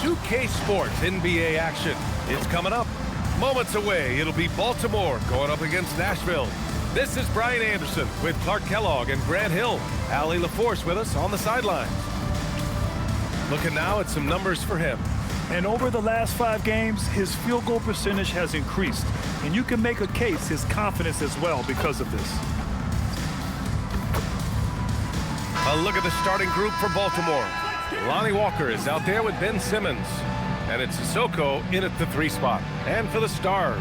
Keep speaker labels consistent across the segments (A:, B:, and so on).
A: 2K Sports NBA action. It's coming up. Moments away, it'll be Baltimore going up against Nashville. This is Brian Anderson with Clark Kellogg and Grant Hill. Allie LaForce with us on the sidelines. Looking now at some numbers for him.
B: And over the last 5 games, his field goal percentage has increased. And you can make a case his confidence as well because of this.
A: A look at the starting group for Baltimore. Lonnie Walker is out there with Ben Simmons. And it's Sissoko in at the 3 spot. And for the Stars,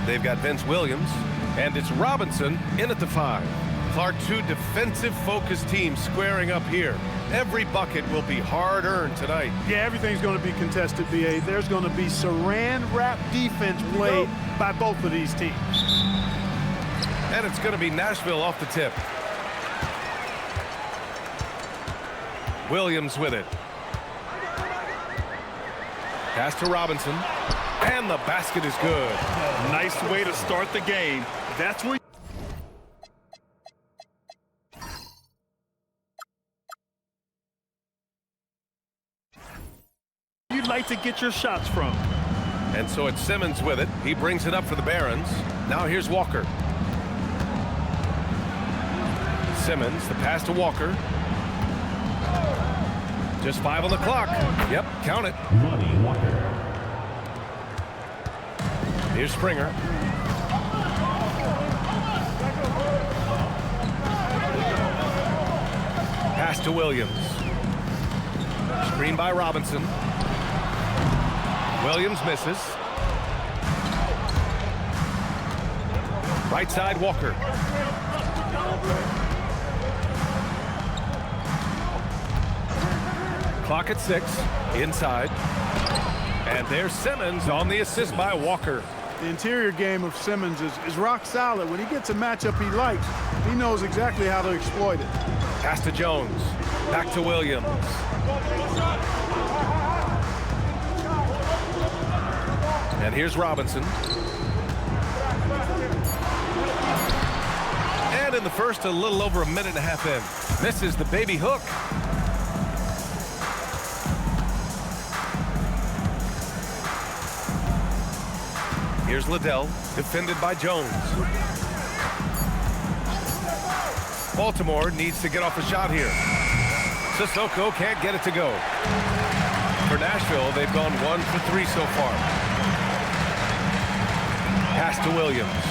A: they've got Vince Williams. And it's Robinson in at the 5. Clark, 2 defensive-focused teams squaring up here. Every bucket will be hard-earned tonight.
C: Yeah, everything's going to be contested, B.A. There's going to be saran-wrap defense played by both of these teams.
A: And it's going to be Nashville off the tip. Williams with it. Pass to Robinson. And the basket is good.
B: Nice way to start the game. That's where you'd like to get your shots from.
A: And so it's Simmons with it. He brings it up for the Barons. Now here's Walker. Simmons, the pass to Walker. Just 5 on the clock. Yep, count it. Here's Springer. Pass to Williams. Screen by Robinson. Williams misses. Right side, Walker. Clock at 6. Inside. And there's Simmons on the assist by Walker.
C: The interior game of Simmons is rock solid. When he gets a matchup he likes, he knows exactly how to exploit it.
A: Pass to Jones. Back to Williams. And here's Robinson. And in the first, a little over a minute and a half in. Misses the baby hook. Here's Liddell, defended by Jones. Baltimore needs to get off a shot here. Sissoko can't get it to go. For Nashville, they've gone 1 for 3 so far. Pass to Williams.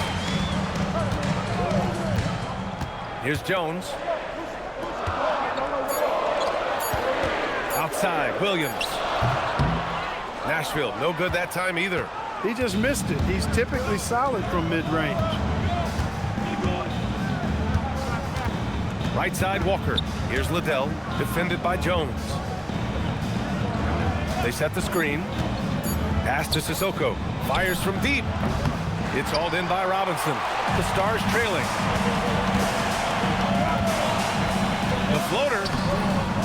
A: Here's Jones. Outside, Williams. Nashville, no good that time either.
C: He just missed it. He's typically solid from mid-range.
A: Right side, Walker. Here's Liddell, defended by Jones. They set the screen. Pass to Sissoko. Fires from deep. It's hauled in by Robinson. The Stars trailing. The floater.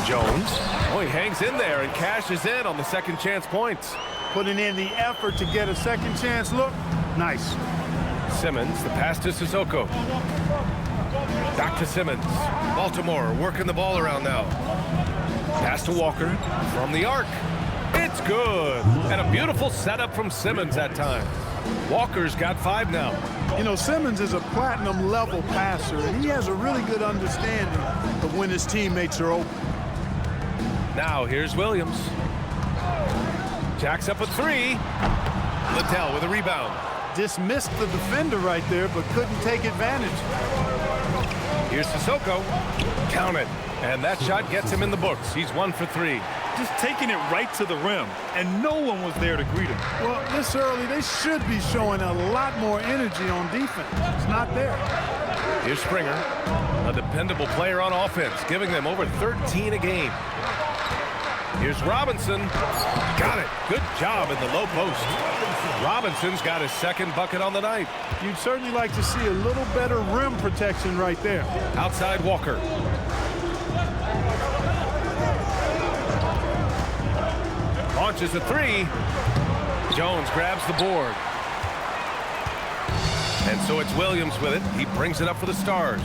A: Jones. Oh, he hangs in there and cashes in on the second chance points.
C: Putting in the effort to get a second chance look. Nice.
A: Simmons, the pass to Sissoko. Back to Simmons. Baltimore working the ball around now. Pass to Walker from the arc. It's good. And a beautiful setup from Simmons that time. Walker's got 5 now.
C: You know, Simmons is a platinum-level passer, and he has a really good understanding of when his teammates are open.
A: Now here's Williams. Jacks up a 3. Liddell with a rebound.
C: Dismissed the defender right there, but couldn't take advantage.
A: Here's Sissoko. Count it. And that shot gets him in the books. He's 1 for 3.
B: Just taking it right to the rim, and no one was there to greet him.
C: Well, this early, they should be showing a lot more energy on defense. It's not there.
A: Here's Springer, a dependable player on offense, giving them over 13 a game. Here's Robinson. Got it. Good job in the low post. Robinson's got his 2nd bucket on the night.
C: You'd certainly like to see a little better rim protection right there.
A: Outside Walker. Launches a 3. Jones grabs the board. And so it's Williams with it. He brings it up for the Stars.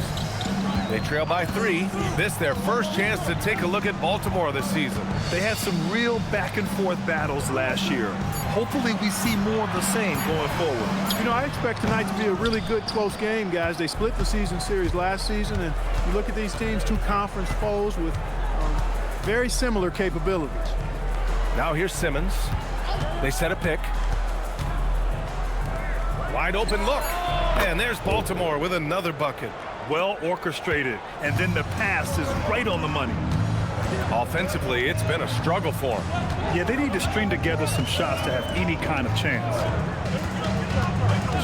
A: They trail by 3. This their first chance to take a look at Baltimore this season.
B: They had some real back-and-forth battles last year. Hopefully we see more of the same going forward.
C: You know, I expect tonight to be a really good, close game, guys. They split the season series last season, and you look at these teams, 2 conference foes with very similar capabilities.
A: Now here's Simmons. They set a pick. Wide open look. And there's Baltimore with another bucket.
B: Well orchestrated, and then the pass is right on the money.
A: Offensively, it's been a struggle for them.
B: Yeah, they need to string together some shots to have any kind of chance.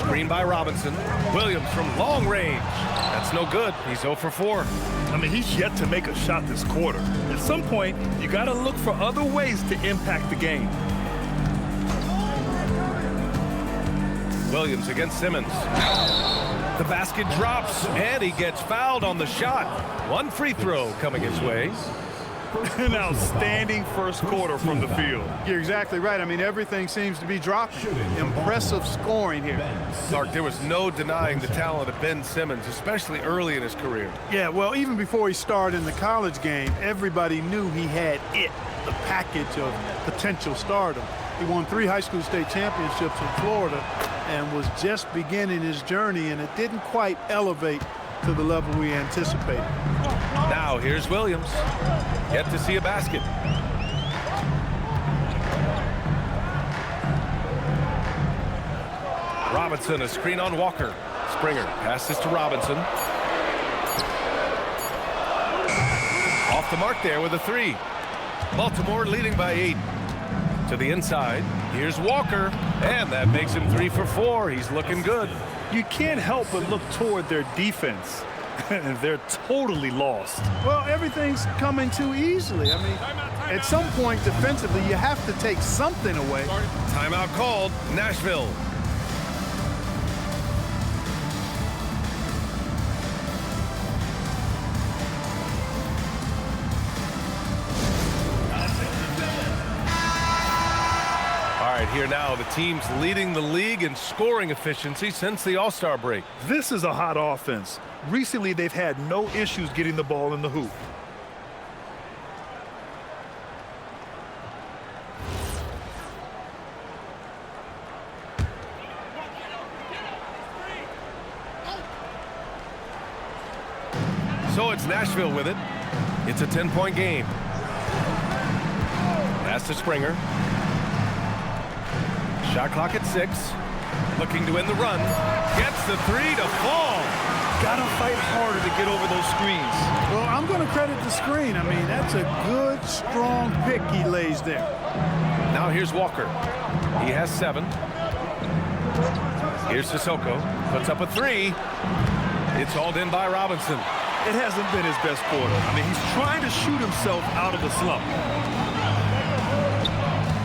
A: Screen by Robinson. Williams from long range. That's no good. He's 0 for 4.
B: I mean, he's yet to make a shot this quarter. At some point, you got to look for other ways to impact the game.
A: Williams against Simmons. The basket drops, and he gets fouled on the shot. 1 free throw coming his way.
B: An outstanding first quarter from the field.
C: You're exactly right. I mean, everything seems to be dropping. Impressive scoring here.
A: Clark, there was no denying the talent of Ben Simmons, especially early in his career.
C: Yeah, well, even before he started in the college game, everybody knew he had it, the package of potential stardom. He won 3 high school state championships in Florida and was just beginning his journey, and it didn't quite elevate to the level we anticipated.
A: Now here's Williams. Yet to see a basket. Robinson, a screen on Walker. Springer passes to Robinson. Off the mark there with a 3. Baltimore leading by 8. To the inside. Here's Walker, and that makes him 3 for 4. He's looking good.
B: You can't help but look toward their defense. They're totally lost.
C: Well, everything's coming too easily. I mean, at some point defensively, you have to take something away.
A: Timeout called. Nashville. Here now, the team's leading the league in scoring efficiency since the All-Star break.
B: This is a hot offense. Recently, they've had no issues getting the ball in the hoop.
A: So it's Nashville with it. It's a 10-point game. Pass to Springer. Shot clock at 6. Looking to end the run. Gets the 3 to fall.
B: Gotta fight harder to get over those screens.
C: Well, I'm going to credit the screen. I mean, that's a good, strong pick he lays there.
A: Now here's Walker. He has 7. Here's Sissoko. Puts up a 3. It's hauled in by Robinson.
B: It hasn't been his best quarter. I mean, he's trying to shoot himself out of the slump.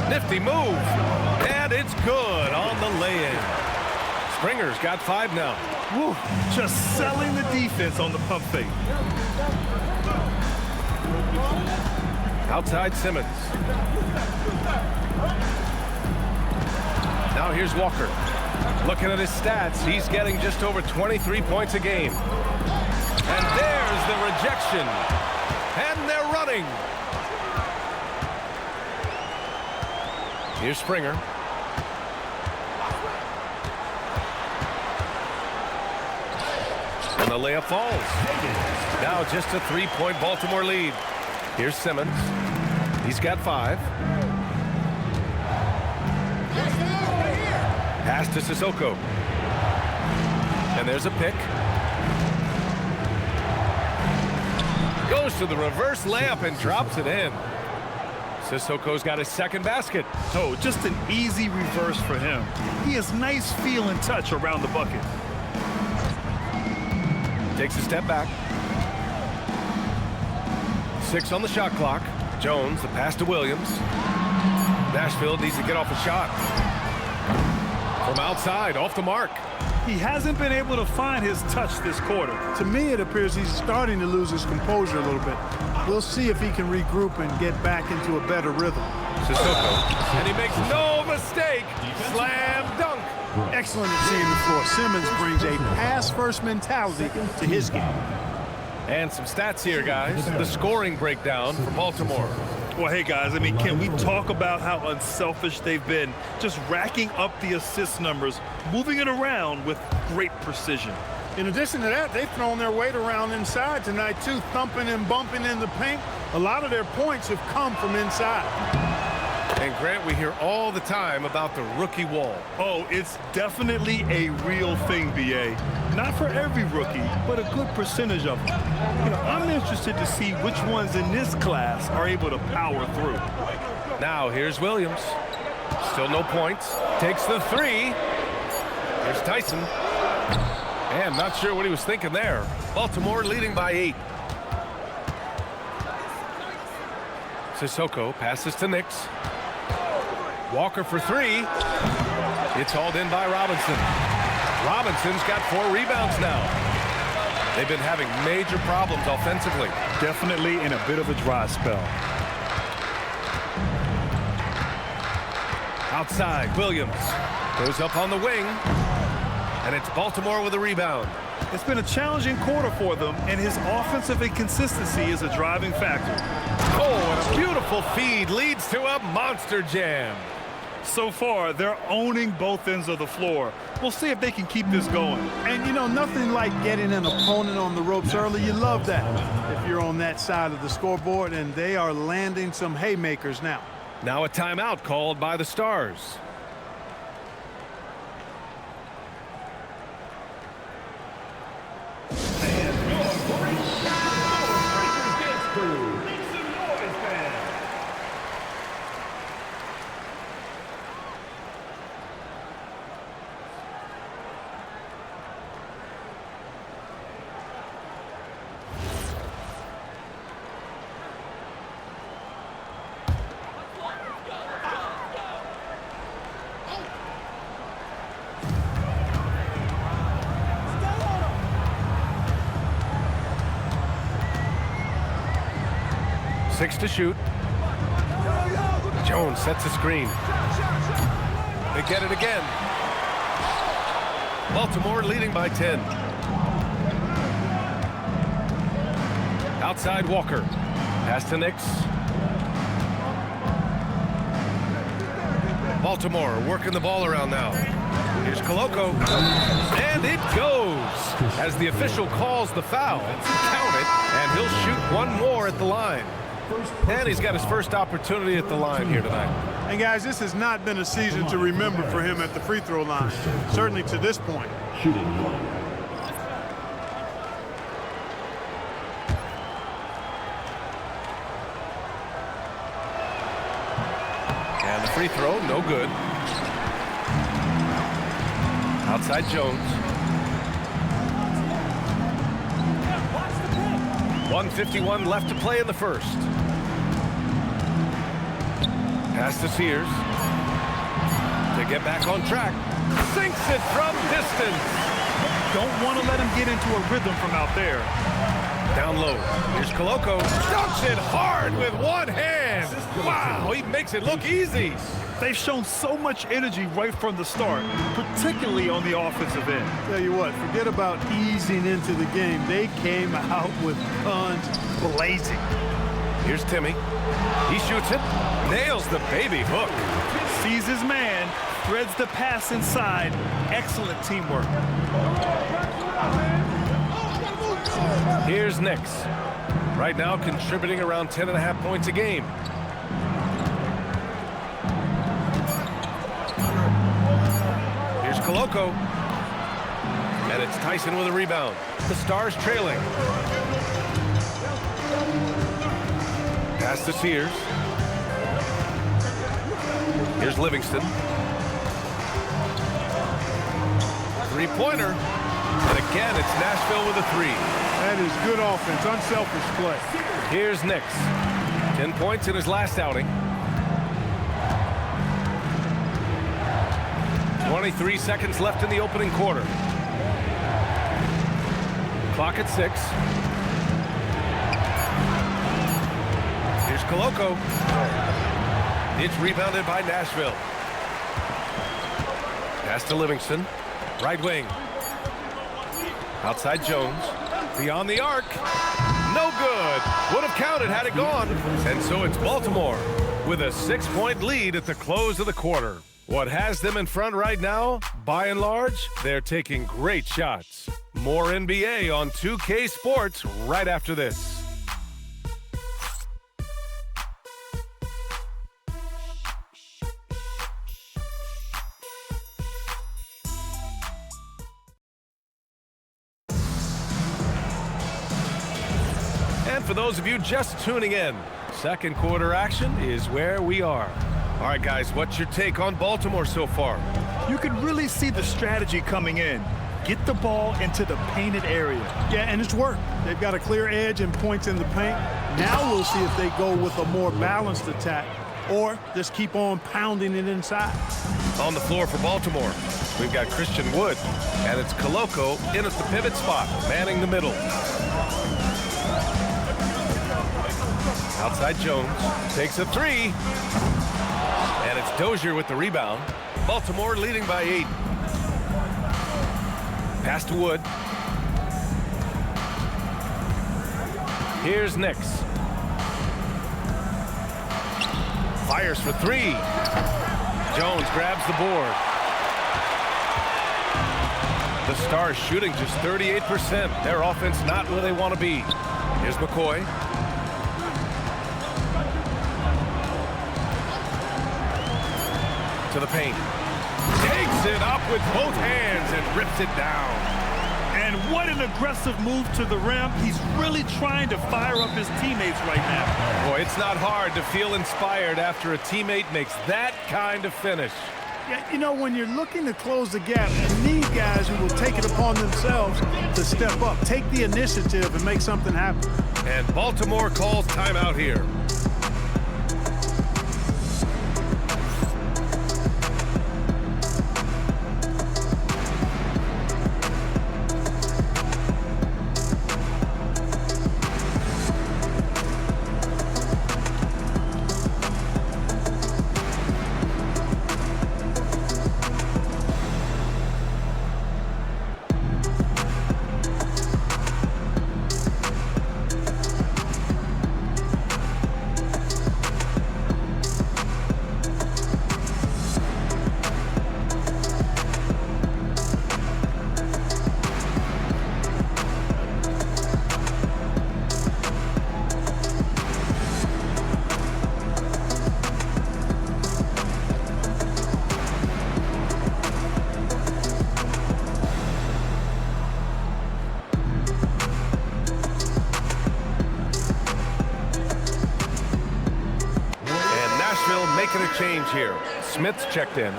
A: Nifty move. And it's good on the lay-in. Springer's got 5 now.
B: Woo, just selling the defense on the pump fake.
A: Outside Simmons. Now here's Walker. Looking at his stats, he's getting just over 23 points a game. And there's the rejection. And they're running. Here's Springer. And the layup falls. Now just a 3-point Baltimore lead. Here's Simmons. He's got 5. Pass to Sissoko. And there's a pick. Goes to the reverse layup and drops it in. Sissoko's got his second basket.
B: Oh, just an easy reverse for him. He has nice feel and touch around the bucket.
A: Takes a step back. 6 on the shot clock. Jones, the pass to Williams. Nashville needs to get off a shot. From outside, off the mark.
B: He hasn't been able to find his touch this quarter.
C: To me, it appears he's starting to lose his composure a little bit. We'll see if he can regroup and get back into a better rhythm.
A: Sissoko, and he makes no mistake. Slam dunk.
C: Excellent at seeing the floor. Simmons brings a pass-first mentality to his game.
A: And some stats here, guys. The scoring breakdown for Baltimore.
B: Well, hey, guys, I mean, can we talk about how unselfish they've been? Just racking up the assist numbers, moving it around with great precision.
C: In addition to that, they've thrown their weight around inside tonight, too, thumping and bumping in the paint. A lot of their points have come from inside.
A: And, Grant, we hear all the time about the rookie wall.
B: Oh, it's definitely a real thing, B.A. Not for every rookie, but a good percentage of them. You know, I'm interested to see which ones in this class are able to power through.
A: Now, here's Williams. Still no points. Takes the three. Here's Tyson. And not sure what he was thinking there. Baltimore leading by 8. Sissoko passes to Nix. Walker for 3. It's hauled in by Robinson. Robinson's got 4 rebounds now. They've been having major problems offensively.
B: Definitely in a bit of a dry spell.
A: Outside, Williams goes up on the wing. And it's Baltimore with a rebound.
B: It's been a challenging quarter for them, and his offensive inconsistency is a driving factor.
A: Oh, and a beautiful feed leads to a monster jam.
B: So far, they're owning both ends of the floor. We'll see if they can keep this going.
C: And, you know, nothing like getting an opponent on the ropes early. You love that if you're on that side of the scoreboard, and they are landing some haymakers now.
A: Now a timeout called by the Stars. Six to shoot. Jones sets a screen. They get it again. Baltimore leading by 10. Outside Walker. Pass to Nix. Baltimore working the ball around now. Here's Koloko. And it goes. As the official calls the foul. Count it. And he'll shoot one more at the line. And he's got his first opportunity at the line here tonight.
C: And, guys, this has not been a season to remember for him at the free throw line, certainly to this point.
A: And the free throw, no good. Outside Jones. 1:51 left to play in the first. Pass to Sears. To get back on track. Sinks it from distance.
B: Don't want to let him get into a rhythm from out there.
A: Down low. Here's Koloko. Dunks it hard with one hand. Wow, he makes it look easy.
B: They've shown so much energy right from the start, particularly on the offensive end.
C: Tell you what, forget about easing into the game. They came out with guns blazing.
A: Here's Timmy. He shoots it. Nails the baby hook.
B: Sees his man. Threads the pass inside. Excellent teamwork.
A: Here's Nix. Right now contributing around 10.5 points a game. Here's Koloko. And it's Tyson with a rebound. The Stars trailing. Pass to Sears. Here's Livingston. Three-pointer. And again, it's Nashville with a 3.
C: That is good offense, unselfish play.
A: Here's Nix. 10 points in his last outing. 23 seconds left in the opening quarter. Clock at 6. Here's Koloko. It's rebounded by Nashville. Pass to Livingston. Right wing. Outside Jones. beyond the arc. No good. Would have counted had it gone. And so it's Baltimore with a 6-point lead at the close of the quarter. What has them in front right now? By and large, they're taking great shots. More NBA on 2K Sports right after this. And for those of you just tuning in, second quarter action is where we are. All right, guys, what's your take on Baltimore so far?
B: You can really see the strategy coming in. Get the ball into the painted area.
C: Yeah, and it's worked. They've got a clear edge and points in the paint. Now we'll see if they go with a more balanced attack or just keep on pounding it inside.
A: On the floor for Baltimore, we've got Christian Wood, and it's Koloko in at the pivot spot, manning the middle. Outside Jones, takes a three. And it's Dozier with the rebound. Baltimore leading by 8. Pass to Wood. Here's Nix. Fires for 3. Jones grabs the board. The Stars shooting just 38%. Their offense not where they want to be. Here's McCoy. To the paint. Takes it up with both hands and rips it down.
B: And what an aggressive move to the rim. He's really trying to fire up his teammates right now.
A: Boy, it's not hard to feel inspired after a teammate makes that kind of finish.
C: Yeah, you know, when you're looking to close the gap, you need guys who will take it upon themselves to step up, take the initiative, and make something happen.
A: And Baltimore calls timeout here. Making a change here. Smith's checked in.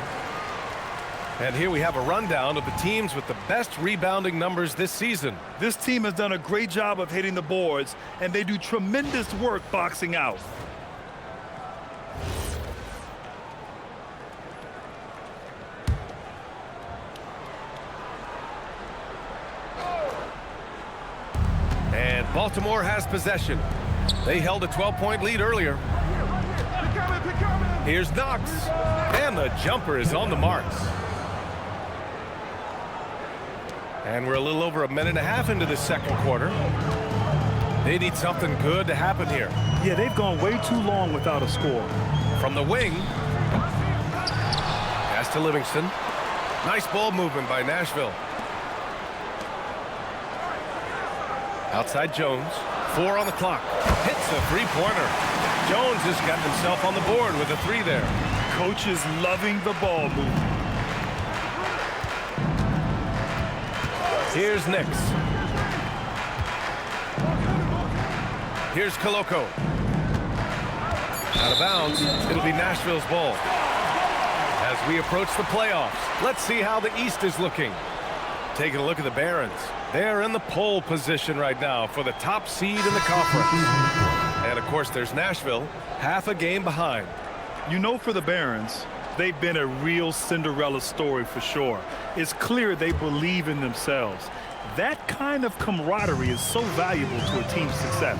A: And here we have a rundown of the teams with the best rebounding numbers this season.
B: This team has done a great job of hitting the boards, and they do tremendous work boxing out.
A: And Baltimore has possession. They held a 12-point lead earlier. Here's Knox, and the jumper is on the marks. And we're a little over 1.5 minutes into the second quarter. They need something good to happen here.
B: Yeah, they've gone way too long without a score.
A: From the wing, pass to Livingston. Nice ball movement by Nashville. Outside Jones, 4 on the clock. Hits a three-pointer. Jones has gotten himself on the board with a 3 there.
B: Coach is loving the ball movement.
A: Here's Nix. Here's Koloko. Out of bounds. It'll be Nashville's ball. As we approach the playoffs, let's see how the East is looking. Taking a look at the Barons. They're in the pole position right now for the top seed in the conference. And, of course, there's Nashville, half a game behind.
B: You know, for the Barons, they've been a real Cinderella story for sure. It's clear they believe in themselves. That kind of camaraderie is so valuable to a team's success.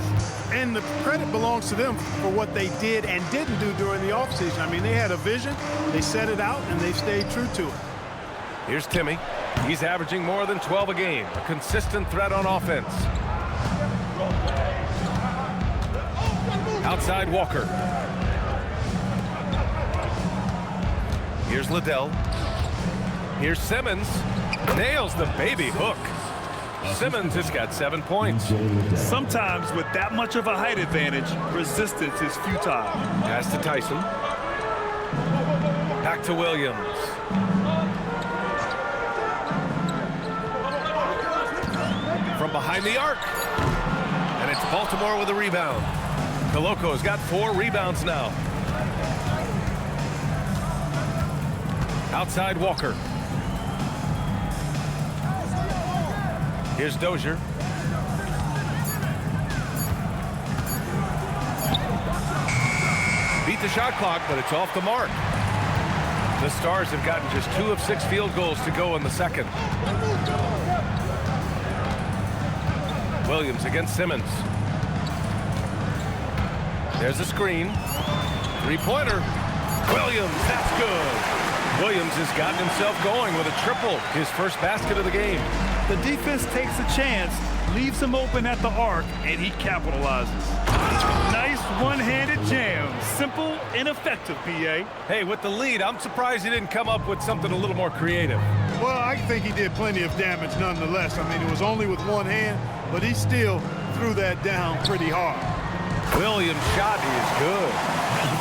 C: And the credit belongs to them for what they did and didn't do during the offseason. I mean, they had a vision, they set it out, and they stayed true to it.
A: Here's Timmy. He's averaging more than 12 a game, a consistent threat on offense. Outside Walker. Here's Liddell. Here's Simmons. Nails the baby hook. Simmons has got 7 points.
B: Sometimes with that much of a height advantage, resistance is futile.
A: Pass to Tyson. Back to Williams. From behind the arc. And it's Baltimore with a rebound. Koloko's got 4 rebounds now. Outside Walker. Here's Dozier. Beat the shot clock, but it's off the mark. The Stars have gotten just 2 of 6 field goals to go in the second. Williams against Simmons. There's a screen. 3-pointer. Williams, that's good. Williams has gotten himself going with a triple, his first basket of the game.
B: The defense takes a chance, leaves him open at the arc, and he capitalizes. Nice one-handed jam. Simple and effective, B.A.
A: Hey, with the lead, I'm surprised he didn't come up with something a little more creative.
C: Well, I think he did plenty of damage nonetheless. I mean, it was only with one hand, but he still threw that down pretty hard.
A: Williams' shot is good.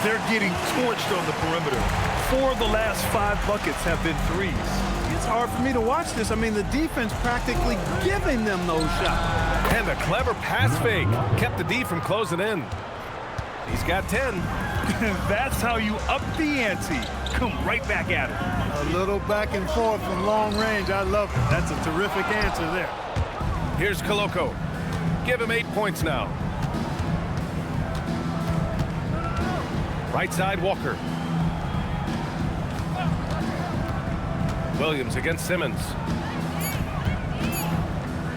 B: They're getting torched on the perimeter. 4 of the last 5 buckets have been threes.
C: It's hard for me to watch this. I mean, the defense practically giving them those shots.
A: And a clever pass fake kept the D from closing in. He's got 10.
B: That's how you up the ante. Come right back at it.
C: A little back and forth from long range. I love it. That's a terrific answer there.
A: Here's Koloko. Give him 8 points now. Right side Walker. Williams against Simmons.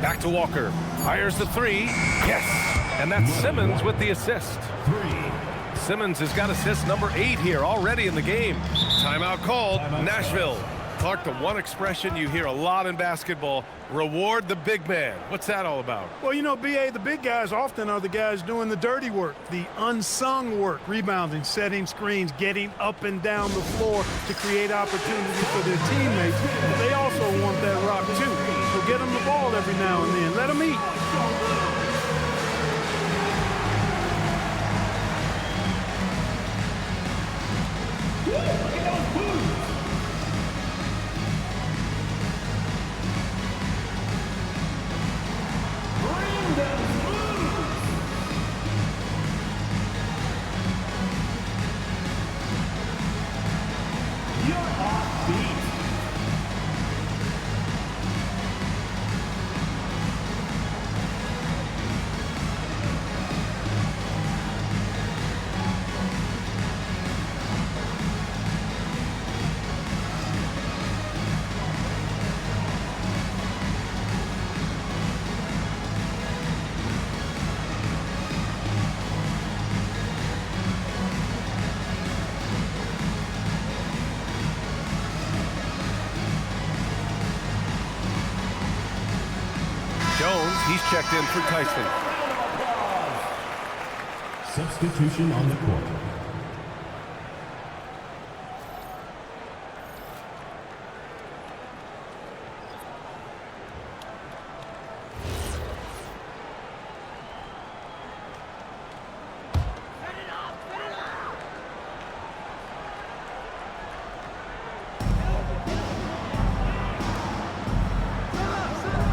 A: Back to Walker. Fires the 3. Yes! And that's Simmons with the assist. Simmons has got assist number 8 here already in the game. Timeout called. Nashville. Clark, the one expression you hear a lot in basketball, reward the big man. What's that all about?
C: Well, you know, B.A., the big guys often are the guys doing the dirty work, the unsung work, rebounding, setting screens, getting up and down the floor to create opportunity for their teammates. But they also want that rock, too. So get them the ball every now and then. Let them eat.
A: Jones, he's checked in for Tyson.
D: Substitution on the court.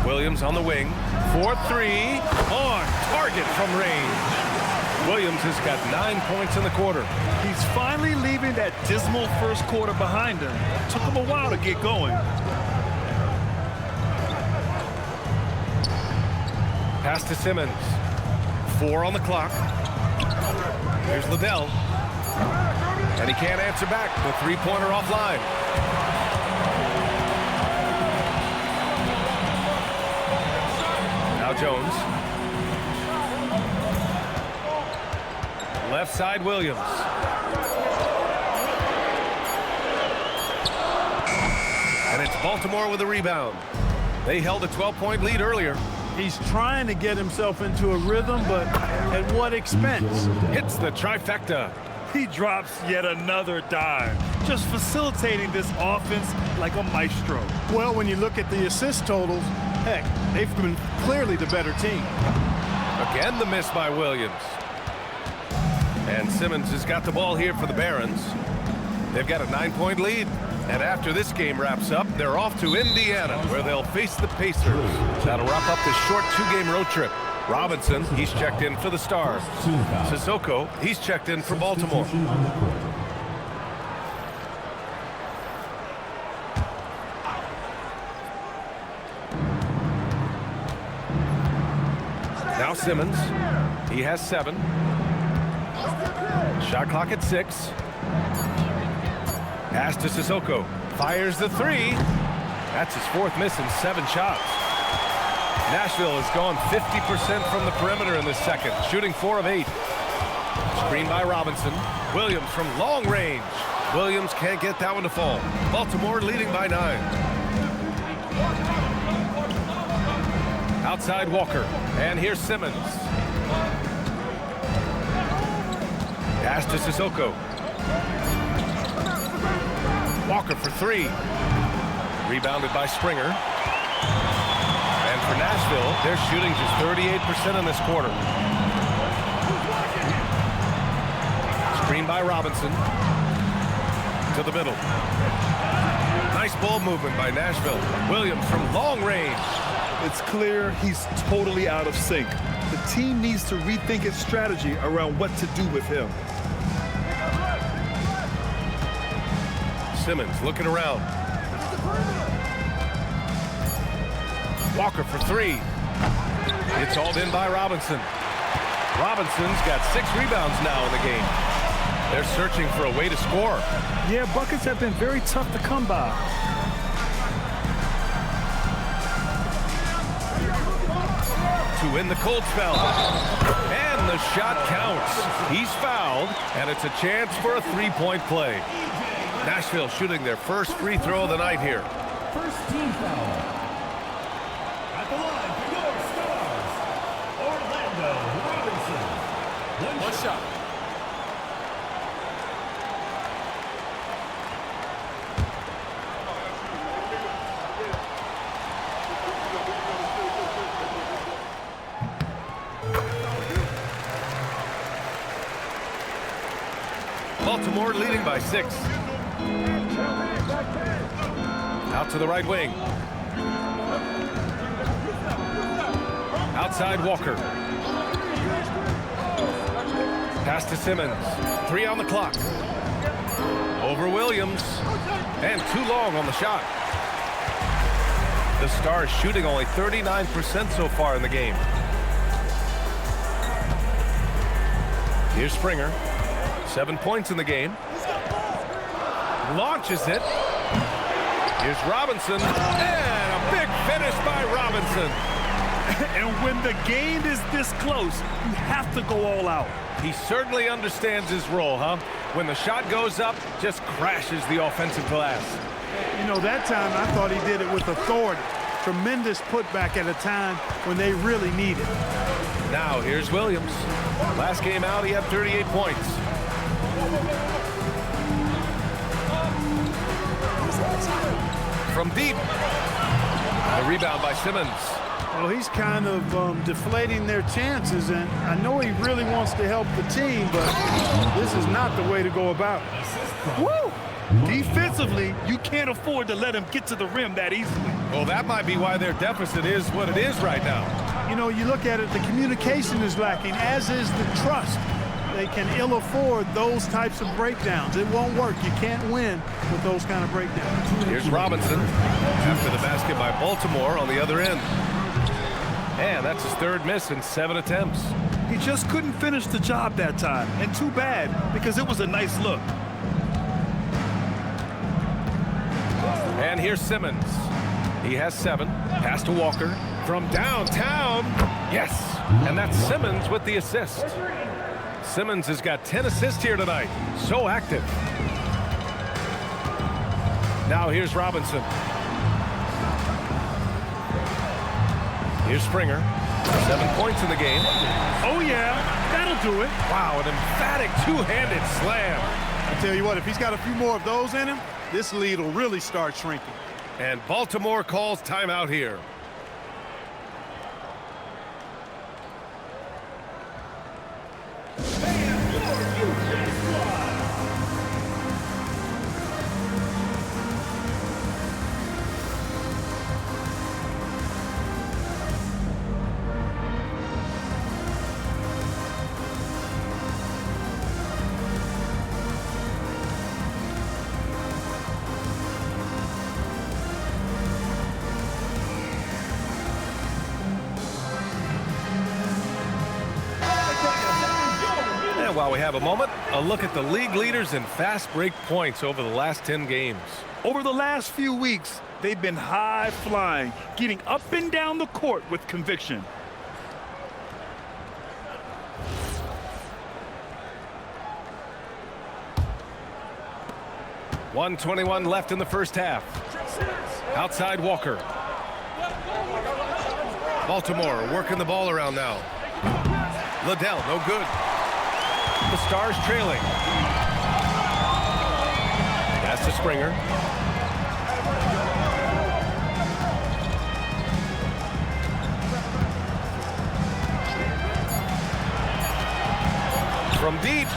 A: Williams on the wing. 4-3 on target from range. Williams has got 9 points in the quarter.
B: He's finally leaving that dismal first quarter behind him. Took him a while to get going.
A: Pass to Simmons. 4 on the clock. Here's Liddell. And he can't answer back. The 3-pointer offline. Now Jones. Left side Williams. And it's Baltimore with a rebound. They held a 12-point lead earlier.
C: He's trying to get himself into a rhythm, but at what expense?
A: Hits the trifecta.
B: He drops yet another dime, just facilitating this offense like a maestro.
C: Well, when you look at the assist totals, heck, they've been clearly the better team.
A: Again, the miss by Williams. And Simmons has got the ball here for the Barons. They've got a 9-point lead. And after this game wraps up, they're off to Indiana, where they'll face the Pacers. That'll wrap up this short 2-game road trip. Robinson, he's checked in for the Stars. Sissoko, he's checked in for Baltimore. Now Simmons, he has 7. Shot clock at 6. Pass to Sissoko. Fires the 3. That's his 4th miss in 7 shots. Nashville has gone 50% from the perimeter in this second, shooting 4 of 8. Screen by Robinson. Williams from long range. Williams can't get that one to fall. Baltimore leading by 9. Outside Walker. And here's Simmons. Pass to Sissoko. Walker for 3. Rebounded by Springer. And for Nashville, they're shooting just 38% in this quarter. Screen by Robinson. To the middle. Nice ball movement by Nashville. Williams from long range.
B: It's clear he's totally out of sync. The team needs to rethink its strategy around what to do with him.
A: Simmons looking around. Walker for 3. It's hauled in by Robinson. Robinson's got 6 rebounds now in the game. They're searching for a way to score.
B: Yeah, buckets have been very tough to come by.
A: To win the cold spell. And the shot counts. He's fouled, and it's a chance for a 3-point play. Nashville shooting their first free throw of the night here.
D: First team foul. At the line for your Stars, Orlando Robinson. One shot.
A: Baltimore leading by 6. Out to the right wing. Outside Walker. Pass to Simmons. 3 on the clock. Over Williams. And too long on the shot. The Stars shooting only 39% so far in the game. Here's Springer. 7 points in the game. Launches it. Here's Robinson. And a big finish by Robinson.
B: And when the game is this close, you have to go all out.
A: He certainly understands his role, huh? When the shot goes up, just crashes the offensive glass.
C: You know, that time I thought he did it with authority. Tremendous putback at a time when they really need it.
A: Now here's Williams. Last game out, he had 38 points. From deep. A rebound by Simmons.
C: Well, he's kind of deflating their chances, and I know he really wants to help the team, but this is not the way to go about it.
B: Woo! Defensively, you can't afford to let him get to the rim that easily.
A: Well, that might be why their deficit is what it is right now.
C: You know, you look at it, the communication is lacking, as is the trust. They can ill afford those types of breakdowns. It won't work. You can't win with those kind of breakdowns.
A: Here's Robinson after the basket by Baltimore on the other end. And that's his 3rd miss in 7 attempts.
B: He just couldn't finish the job that time, and too bad, because it was a nice look.
A: And here's Simmons. He has 7. Pass to Walker from downtown. Yes, and that's Simmons with the assist. Simmons has got 10 assists here tonight. So active. Now here's Robinson. Here's Springer. 7 points in the game.
B: Oh, yeah, that'll do it.
A: Wow, an emphatic two-handed slam.
C: I tell you what, if he's got a few more of those in him, this lead will really start shrinking.
A: And Baltimore calls timeout here. While we have a moment, a look at the league leaders in fast break points over the last 10 games.
B: Over the last few weeks, they've been high flying, getting up and down the court with conviction.
A: .121 left in the first half. Outside Walker. Baltimore working the ball around now. Liddell, no good. The Stars trailing. Pass to Springer. From deep.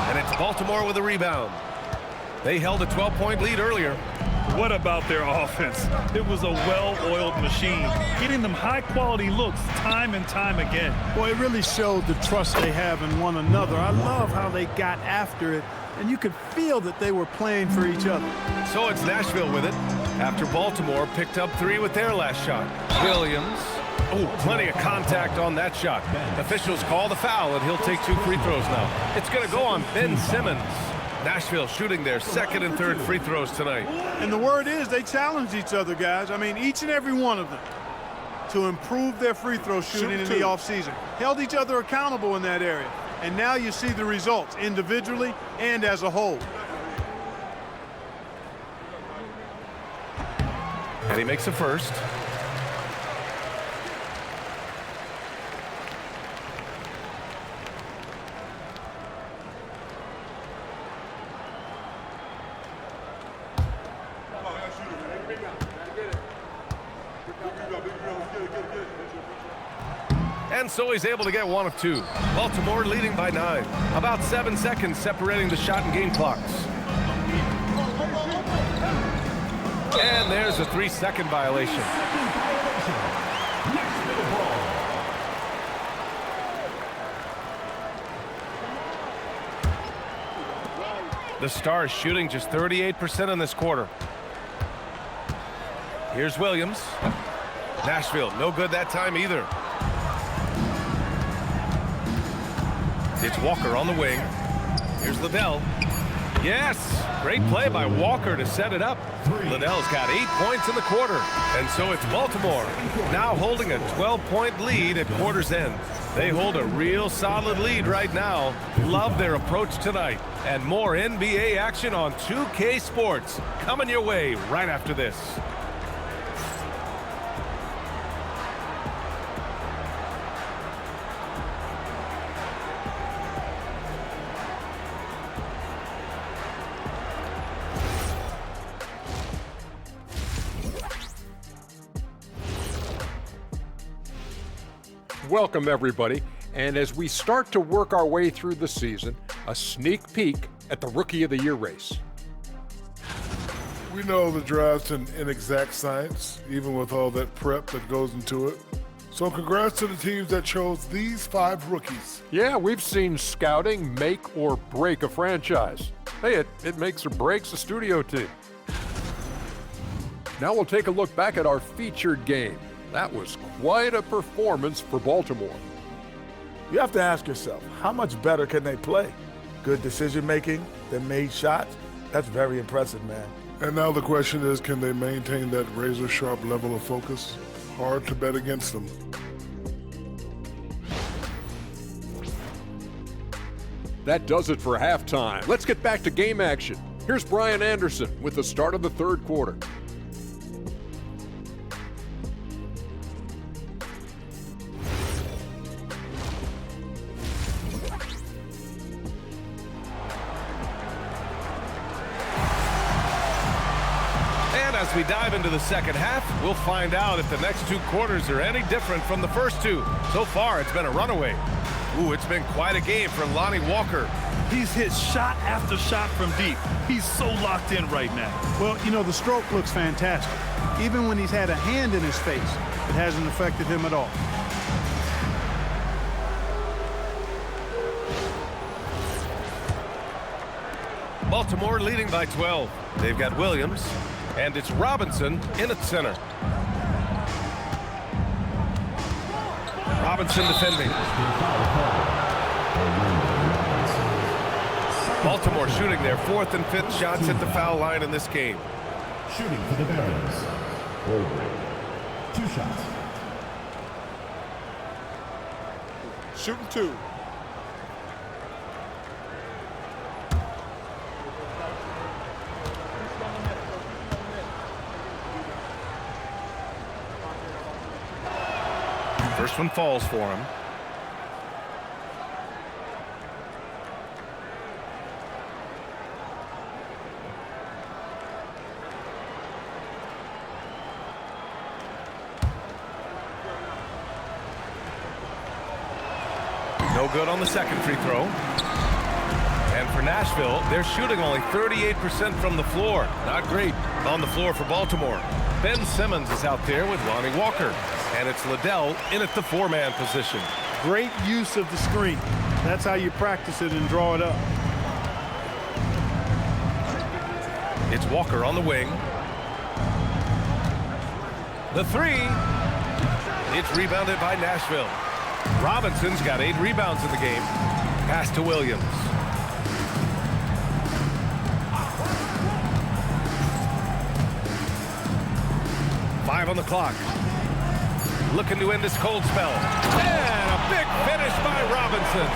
A: And it's Baltimore with a rebound. They held a 12-point lead earlier.
B: What about their offense? It was a well-oiled machine, getting them high-quality looks time and time again.
C: Boy, it really showed the trust they have in one another. I love how they got after it, and you could feel that they were playing for each other.
A: So it's Nashville with it, after Baltimore picked up 3 with their last shot. Williams. Oh, plenty of contact on that shot. Officials call the foul, and he'll take 2 free throws now. It's going to go on Ben Simmons. Nashville shooting their second and third free throws tonight.
C: And the word is they challenged each other, guys. I mean, each and every one of them to improve their free throw shooting in the offseason. Held each other accountable in that area. And now you see the results individually and as a whole.
A: And he makes a first. And so he's able to get 1 of 2. Baltimore leading by 9. About 7 seconds separating the shot and game clocks. And there's a 3-second violation. The Stars shooting just 38% in this quarter. Here's Williams. Nashville, no good that time either. It's Walker on the wing. Here's Liddell. Yes, great play by Walker to set it up. Liddell's got 8 points in the quarter. And so it's Baltimore now holding a 12-point lead at quarter's end. They hold a real solid lead right now. Love their approach tonight. And more NBA action on 2K Sports coming your way right after this.
E: Welcome, everybody. And as we start to work our way through the season, a sneak peek at the Rookie of the Year race.
F: We know the draft's an inexact science, even with all that prep that goes into it. So congrats to the teams that chose these 5 rookies.
E: Yeah, we've seen scouting make or break a franchise. Hey, it makes or breaks a studio team. Now we'll take a look back at our featured game. That was quite a performance for Baltimore.
G: You have to ask yourself, how much better can they play? Good decision-making, they made shots. That's very impressive, man.
F: And now the question is, can they maintain that razor-sharp level of focus? Hard to bet against them.
E: That does it for halftime. Let's get back to game action. Here's Brian Anderson with the start of the third quarter.
A: as we dive into the second half, we'll find out if the next 2 quarters are any different from the first 2. So far, it's been a runaway. Ooh, it's been quite a game for Lonnie Walker.
B: He's hit shot after shot from deep. He's so locked in right now.
C: Well, you know, the stroke looks fantastic. Even when he's had a hand in his face, it hasn't affected him at all.
A: Baltimore leading by 12. They've got Williams, and it's Robinson in at center. Robinson defending. Baltimore shooting their 4th and 5th shots at the foul line in this game.
D: Shooting for the Barons. Over. 2 shots.
G: Shooting 2.
A: First one falls for him. No good on the second free throw. And for Nashville, they're shooting only 38% from the floor. Not great on the floor for Baltimore. Ben Simmons is out there with Lonnie Walker. And it's Liddell in at the 4-man position.
C: Great use of the screen. That's how you practice it and draw it up.
A: It's Walker on the wing. The 3. It's rebounded by Nashville. Robinson's got 8 rebounds in the game. Pass to Williams. Five on the clock. Looking to end this cold spell. And a big finish by Robinson.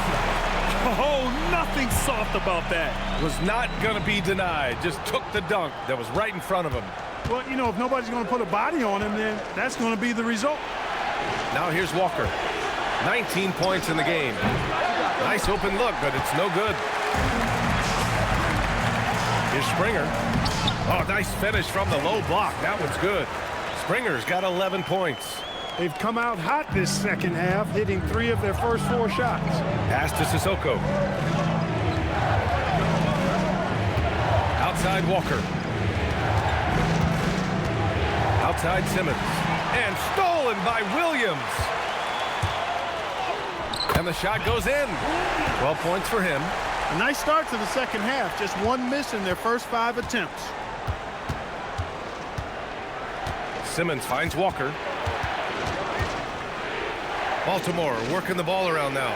B: Oh, nothing soft about that.
A: Was not going to be denied. Just took the dunk that was right in front of him.
C: Well, you know, if nobody's going to put a body on him, then that's going to be the result.
A: Now here's Walker. 19 points in the game. Nice open look, but it's no good. Here's Springer. Oh, nice finish from the low block. That one's good. Springer's got 11 points.
C: They've come out hot this second half, hitting 3 of their first 4 shots.
A: Pass to Sissoko. Outside Walker. Outside Simmons. And stolen by Williams. And the shot goes in. 12 points for him.
C: A nice start to the second half. Just 1 miss in their first 5 attempts.
A: Simmons finds Walker. Baltimore working the ball around now.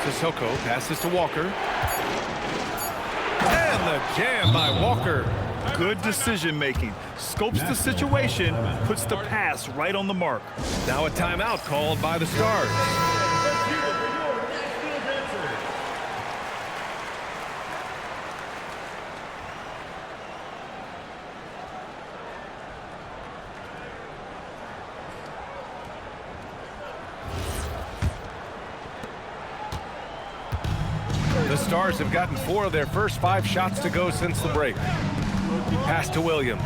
A: Sissoko passes to Walker. And the jam by Walker.
B: Good decision making. Scopes the situation, puts the pass right on the mark.
A: Now a timeout called by the Stars. The Stars have gotten 4 of their first 5 shots to go since the break. Pass to Williams.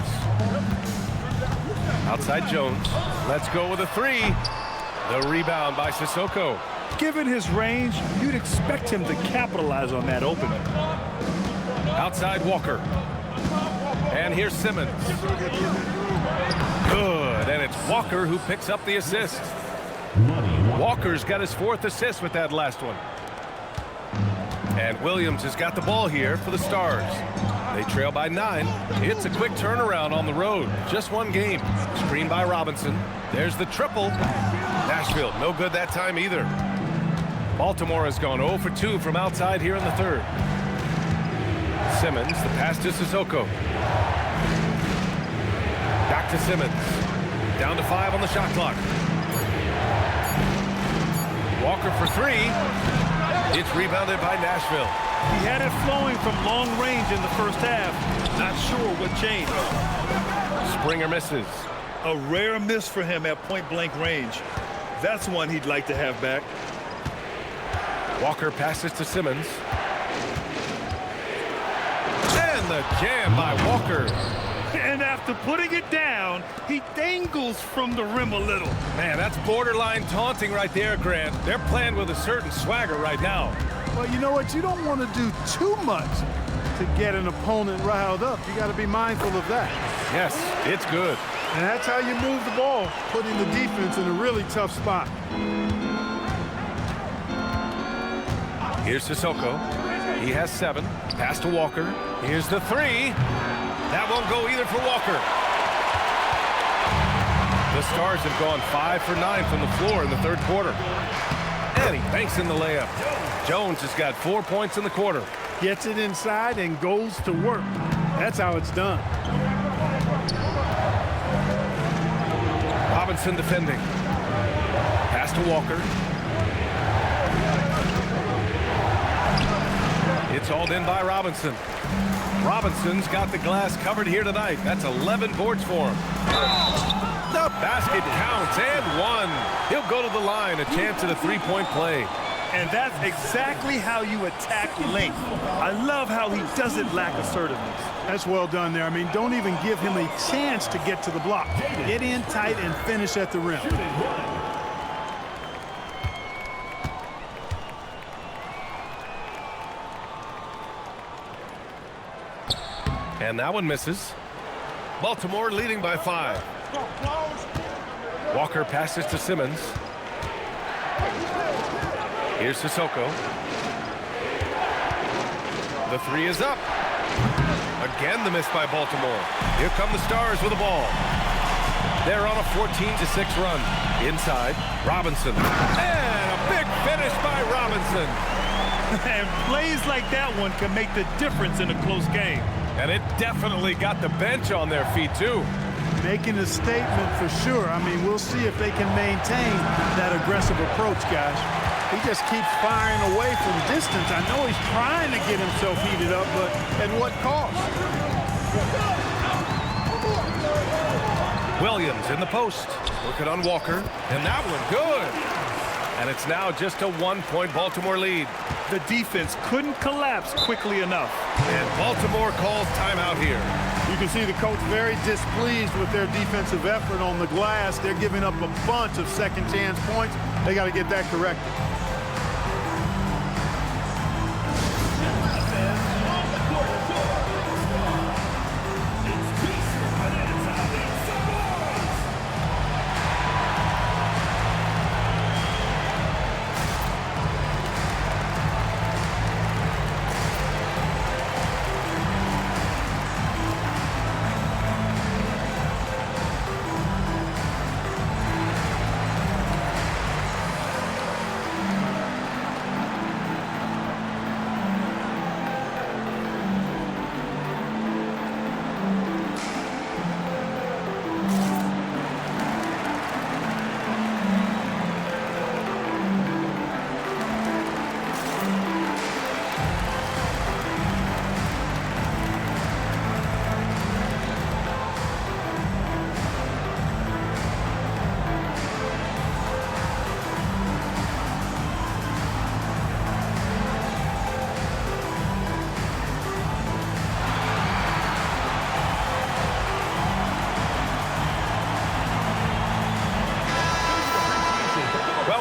A: Outside Jones. Let's go with a 3. The rebound by Sissoko.
B: Given his range, you'd expect him to capitalize on that opening.
A: Outside Walker. And here's Simmons. Good. And it's Walker who picks up the assist. Walker's got his 4th assist with that last one. And Williams has got the ball here for the Stars. They trail by 9. It's a quick turnaround on the road. Just 1 game. Screen by Robinson. There's the triple. Nashville, no good that time either. Baltimore has gone 0 for 2 from outside here in the 3rd. Simmons, the pass to Sissoko. Back to Simmons. Down to 5 on the shot clock. Walker for 3. It's rebounded by Nashville.
B: He had it flowing from long range in the first half. Not sure what changed.
A: Springer misses.
B: A rare miss for him at point-blank range. That's one he'd like to have back.
A: Walker passes to Simmons. And the jam by Walker.
B: And after putting it down, he dangles from the rim a little.
A: Man, that's borderline taunting right there, Grant. They're playing with a certain swagger right now.
C: Well, you know what? You don't want to do too much to get an opponent riled up. You got to be mindful of that.
A: Yes, it's good.
C: And that's how you move the ball, putting the defense in a really tough spot.
A: Here's Sissoko. He has 7. Pass to Walker. Here's the 3. That won't go either for Walker. The Stars have gone 5 for 9 from the floor in the third quarter. And he banks in the layup. Jones has got 4 points in the quarter.
C: Gets it inside and goes to work. That's how it's done.
A: Robinson defending. Pass to Walker. It's hauled in by Robinson. Robinson's got the glass covered here tonight. That's 11 boards for him. The basket counts and 1. He'll go to the line, a chance at a 3-point play.
B: And that's exactly how you attack length. I love how he doesn't lack assertiveness.
C: That's well done there. I mean, don't even give him a chance to get to the block. Get in tight and finish at the rim.
A: And that one misses. Baltimore leading by 5. Walker passes to Simmons. Here's Sissoko. The 3 is up. Again, the miss by Baltimore. Here come the Stars with the ball. They're on a 14-6 run. Inside, Robinson. And a big finish by Robinson.
B: And plays like that one can make the difference in a close game.
A: And it definitely got the bench on their feet, too.
C: Making a statement for sure. I mean, we'll see if they can maintain that aggressive approach, guys. He just keeps firing away from distance. I know he's trying to get himself heated up, but at what cost?
A: Williams in the post. Working on Walker. And that one good. And it's now just a 1-point Baltimore lead.
B: The defense couldn't collapse quickly enough.
A: And Baltimore calls timeout here.
C: You can see the coach very displeased with their defensive effort on the glass. They're giving up a bunch of second chance points. They got to get that corrected.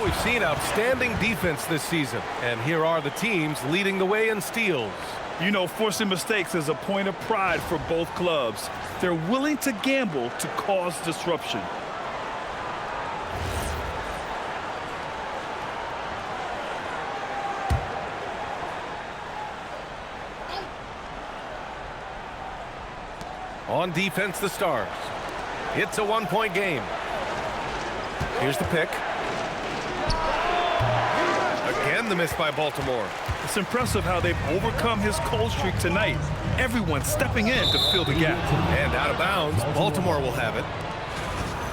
A: We've seen outstanding defense this season, and here are the teams leading the way in steals.
B: You know, forcing mistakes is a point of pride for both clubs. They're willing to gamble to cause disruption.
A: On defense, the Stars. It's a 1-point game. Here's the pick. Again, the miss by Baltimore.
B: It's impressive how they've overcome his cold streak tonight. Everyone stepping in to fill the gap.
A: And out of bounds, Baltimore will have it.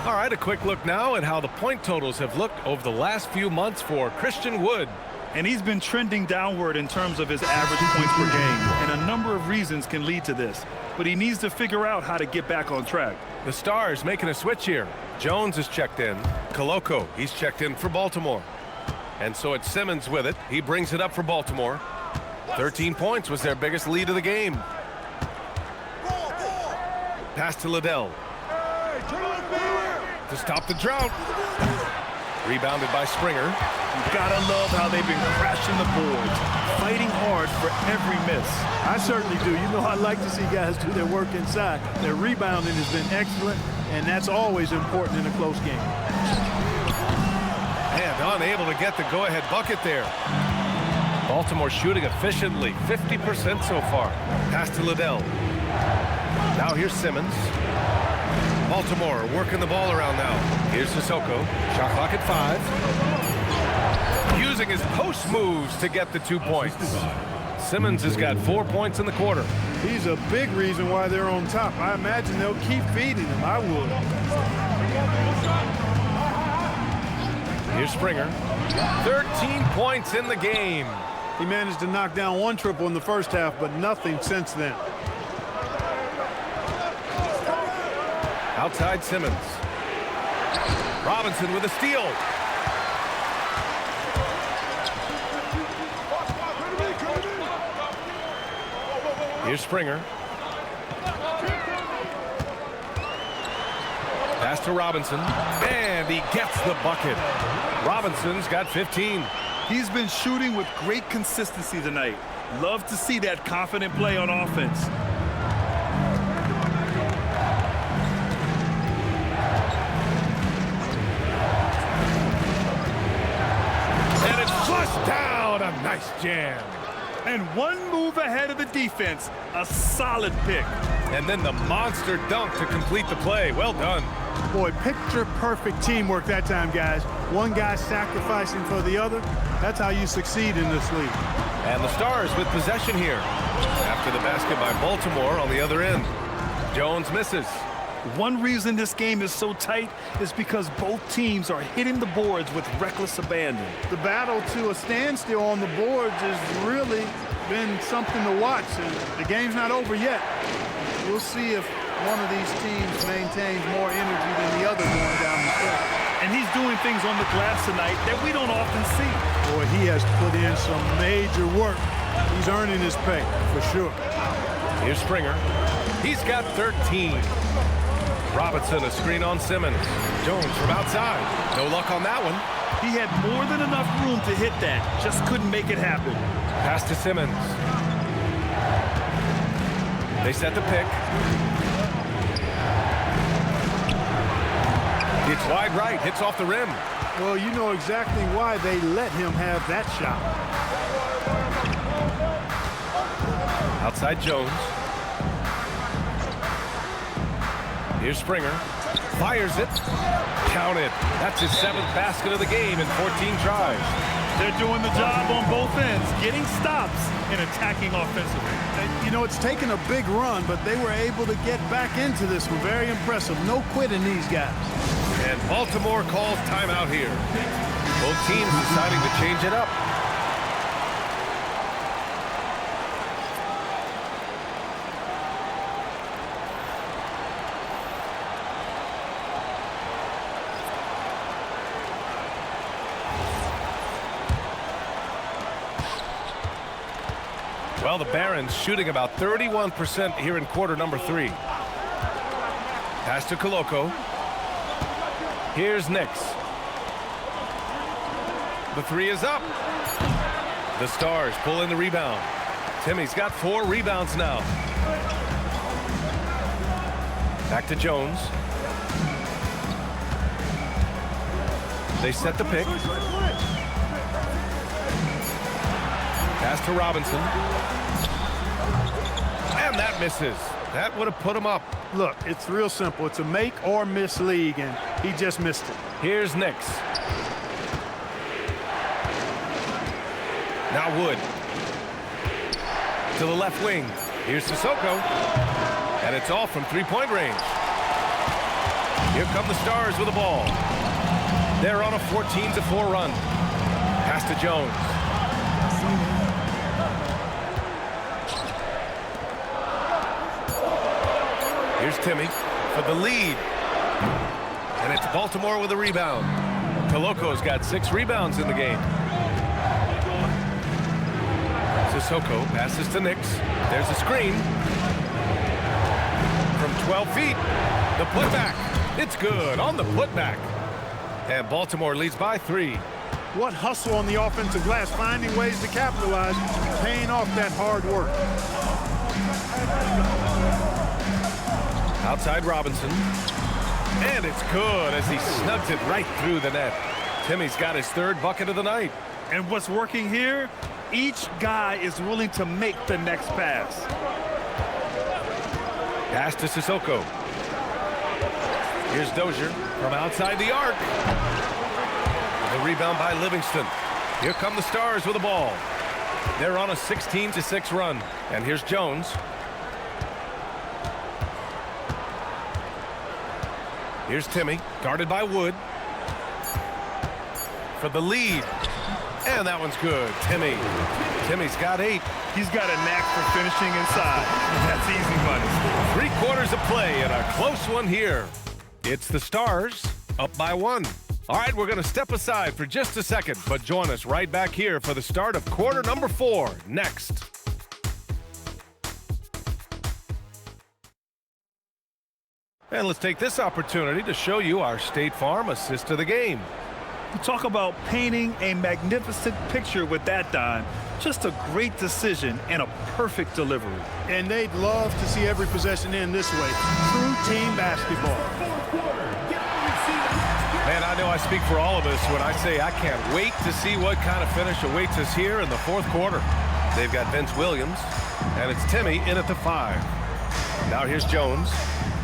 A: All right, a quick look now at how the point totals have looked over the last few months for Christian Wood.
B: And he's been trending downward in terms of his average points per game. And a number of reasons can lead to this. But he needs to figure out how to get back on track.
A: The Stars making a switch here. Jones is checked in. Koloko, he's checked in for Baltimore. And so it's Simmons with it. He brings it up for Baltimore. 13 points was their biggest lead of the game. Pass to Liddell. To stop the drought. Rebounded by Springer.
B: You gotta love how they've been crashing the boards, fighting hard for every miss.
C: I certainly do. You know, I like to see guys do their work inside. Their rebounding has been excellent, and that's always important in a close game.
A: And unable to get the go-ahead bucket there. Baltimore shooting efficiently, 50% so far. Pass to Liddell. Now here's Simmons. Baltimore working the ball around now. Here's Sissoko. Shot clock at 5. Using his post moves to get the 2 points. Simmons has got 4 points in the quarter.
C: He's a big reason why they're on top. I imagine they'll keep feeding him. I would.
A: Here's Springer. 13 points in the game.
C: He managed to knock down 1 triple in the first half, but nothing since then.
A: Outside Simmons. Robinson with a steal. Here's Springer. Pass to Robinson. And he gets the bucket. Robinson's got 15.
B: He's been shooting with great consistency tonight. Love to see that confident play on offense.
A: And it's flushed down. A nice jam.
B: And one move ahead of the defense. A solid pick.
A: And then the monster dunk to complete the play. Well done.
C: Boy, picture-perfect teamwork that time, guys. One guy sacrificing for the other. That's how you succeed in this league.
A: And the Stars with possession here. After the basket by Baltimore on the other end. Jones misses.
B: One reason this game is so tight is because both teams are hitting the boards with reckless abandon.
C: The battle to a standstill on the boards has really been something to watch. And the game's not over yet. We'll see if one of these teams maintains more energy than the other going down the stretch.
B: And he's doing things on the glass tonight that we don't often see.
C: Boy, he has put in some major work. He's earning his pay, for sure.
A: Here's Springer. He's got 13. Robinson, a screen on Simmons. Jones from outside. No luck on that one.
B: He had more than enough room to hit that. Just couldn't make it happen.
A: Pass to Simmons. They set the pick. It's wide right. Hits off the rim.
C: Well, you know exactly why they let him have that shot.
A: Outside Jones. Here's Springer. Fires it. Count it. That's his 7th basket of the game in 14 tries.
B: They're doing the job on both ends, getting stops and attacking offensively.
C: You know, it's taken a big run, but they were able to get back into this one. Very impressive. No quitting these guys.
A: And Baltimore calls timeout here. Both teams deciding to change it up. Well, the Barons shooting about 31% here in quarter number 3. Pass to Koloko. Here's Nix. The 3 is up. The Stars pull in the rebound. Timmy's got 4 rebounds now. Back to Jones. They set the pick. Pass to Robinson. And that misses. That would have put him up.
C: Look, it's real simple. It's a make or miss league, and he just missed it.
A: Here's Nix. Now Wood. To the left wing. Here's Sissoko. And it's all from 3-point range. Here come the Stars with the ball. They're on a 14-4 run. Pass to Jones. Here's Timmy for the lead. And it's Baltimore with a rebound. Koloko's got 6 rebounds in the game. Sissoko passes to Nix. There's a screen. From 12 feet. The putback. It's good on the putback. And Baltimore leads by 3.
C: What hustle on the offensive glass, finding ways to capitalize, paying off that hard work.
A: Outside Robinson. And it's good as he snugs it right through the net. Timmy's got his 3rd bucket of the night.
B: And what's working here? Each guy is willing to make the next pass.
A: Pass to Sissoko. Here's Dozier from outside the arc. The rebound by Livingston. Here come the Stars with the ball. They're on a 16-6 run. And here's Jones. Here's Timmy, guarded by Wood. For the lead. And that one's good. Timmy's got 8.
B: He's got a knack for finishing inside. That's easy money.
A: 3/4 of play and a close one here. It's the Stars up by 1. All right, we're going to step aside for just a second, but join us right back here for the start of quarter number 4 next. And let's take this opportunity to show you our State Farm assist of the game.
B: You talk about painting a magnificent picture with that dime. Just a great decision and a perfect delivery.
C: And they'd love to see every possession end this way. True team basketball.
A: Man, I know I speak for all of us when I say I can't wait to see what kind of finish awaits us here in the 4th quarter. They've got Vince Williams, and it's Timmy in at the 5. Now here's Jones.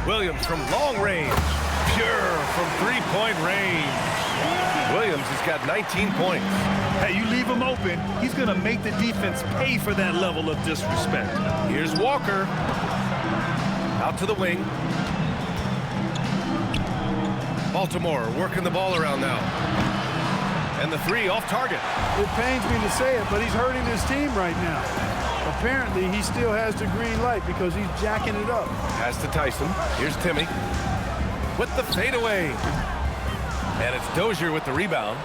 A: Williams from long range. Pure from 3-point range. Williams has got 19 points.
B: Hey, you leave him open, he's going to make the defense pay for that level of disrespect.
A: Here's Walker. Out to the wing. Baltimore working the ball around now. And the 3 off target.
C: It pains me to say it, but he's hurting his team right now. Apparently, he still has the green light because he's jacking it up.
A: Pass to Tyson. Here's Timmy. With the fadeaway. And it's Dozier with the rebound.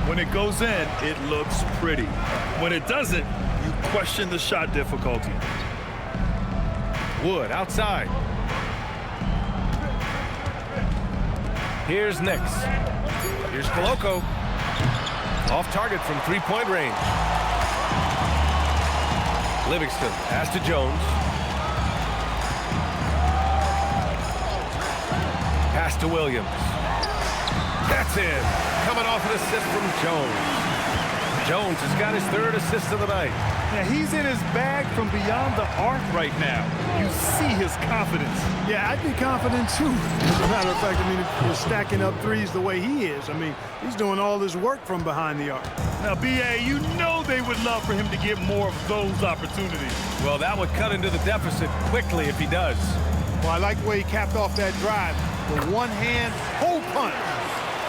B: When it goes in, it looks pretty. When it doesn't, you question the shot difficulty.
A: Wood outside. Here's Nix. Here's Koloko. Off target from 3-point range. Livingston pass to Jones. Pass to Williams. That's in. Coming off an assist from Jones. Jones has got his 3rd assist of the night.
B: Yeah, he's in his bag from beyond the arc right now. You see his confidence.
C: Yeah, I'd be confident too. As a matter of fact, I mean, if you're stacking up threes the way he is, I mean, he's doing all this work from behind the arc.
B: Now, B.A., you know they would love for him to get more of those opportunities.
A: Well, that would cut into the deficit quickly if he does.
C: Well, I like the way he capped off that drive. The one-hand hole punch.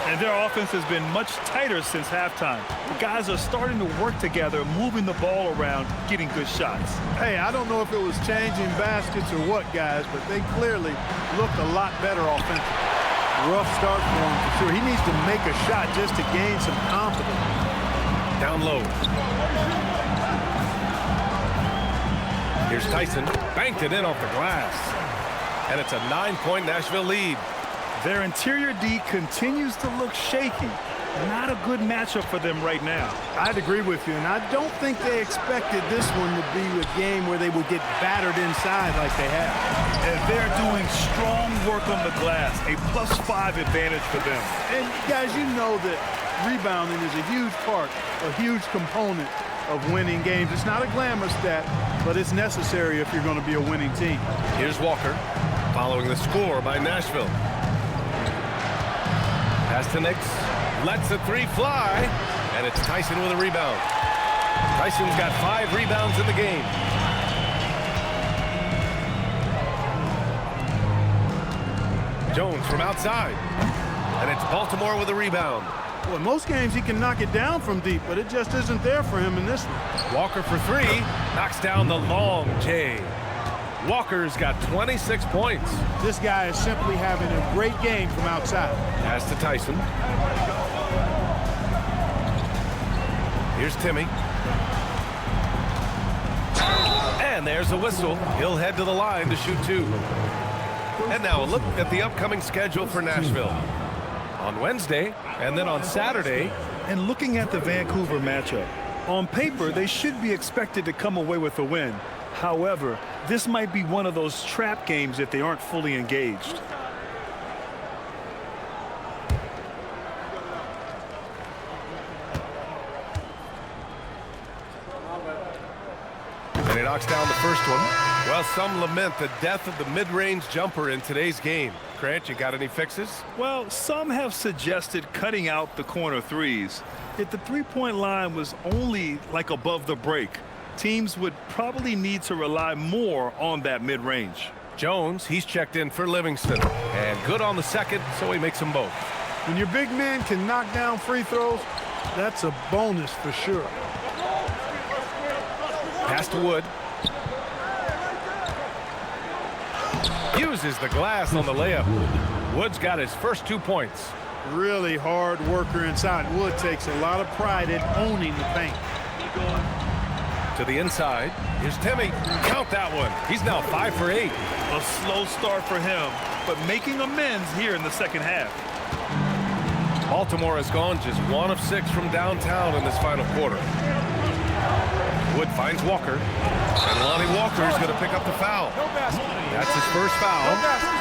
B: And their offense has been much tighter since halftime. The guys are starting to work together, moving the ball around, getting good shots.
C: Hey, I don't know if it was changing baskets or what, guys, but they clearly looked a lot better offensively. Rough start for him, for sure. He needs to make a shot just to gain some confidence.
A: Down low. Here's Tyson. Banked it in off the glass. And it's a 9-point Nashville lead.
B: Their interior D continues to look shaky. Not a good matchup for them right now.
C: I'd agree with you, and I don't think they expected this one to be a game where they would get battered inside like they have.
B: And they're doing strong work on the glass, a +5 advantage for them.
C: And guys, you know that rebounding is a huge part, a huge component of winning games. It's not a glamour stat, but it's necessary if you're going to be a winning team.
A: Here's Walker, following the score by Nashville. Pass to Nix, lets the 3 fly, and it's Tyson with a rebound. Tyson's got 5 rebounds in the game. Jones from outside, and it's Baltimore with a rebound.
C: Well, in most games he can knock it down from deep, but it just isn't there for him in this one.
A: Walker for 3, knocks down the long J. Walker's got 26 points.
C: This guy is simply having a great game from outside.
A: Pass to Tyson. Here's Timmy. And there's a whistle. He'll head to the line to shoot 2. And now a look at the upcoming schedule for Nashville. On Wednesday, and then on Saturday.
B: And looking at the Vancouver matchup, on paper, they should be expected to come away with a win. However, this might be one of those trap games if they aren't fully engaged.
A: And he knocks down the first one. Well, some lament the death of the mid-range jumper in today's game. Grant, you got any fixes?
B: Well, some have suggested cutting out the corner threes. If the three-point line was only like above the break, teams would probably need to rely more on that mid-range.
A: Jones, he's checked in for Livingston. And good on the second, so he makes them both.
C: When your big man can knock down free throws, that's a bonus for sure.
A: Pass to Wood. Uses the glass on the layup. Wood's got his first 2 points.
C: Really hard worker inside. Wood takes a lot of pride in owning the paint.
A: To the inside. Here's Timmy. Count that one. He's now 5 for 8.
B: A slow start for him, but making amends here in the second half.
A: Baltimore has gone just 1 of 6 from downtown in this final quarter. Wood finds Walker. And Lonnie Walker is going to pick up the foul. That's his first foul.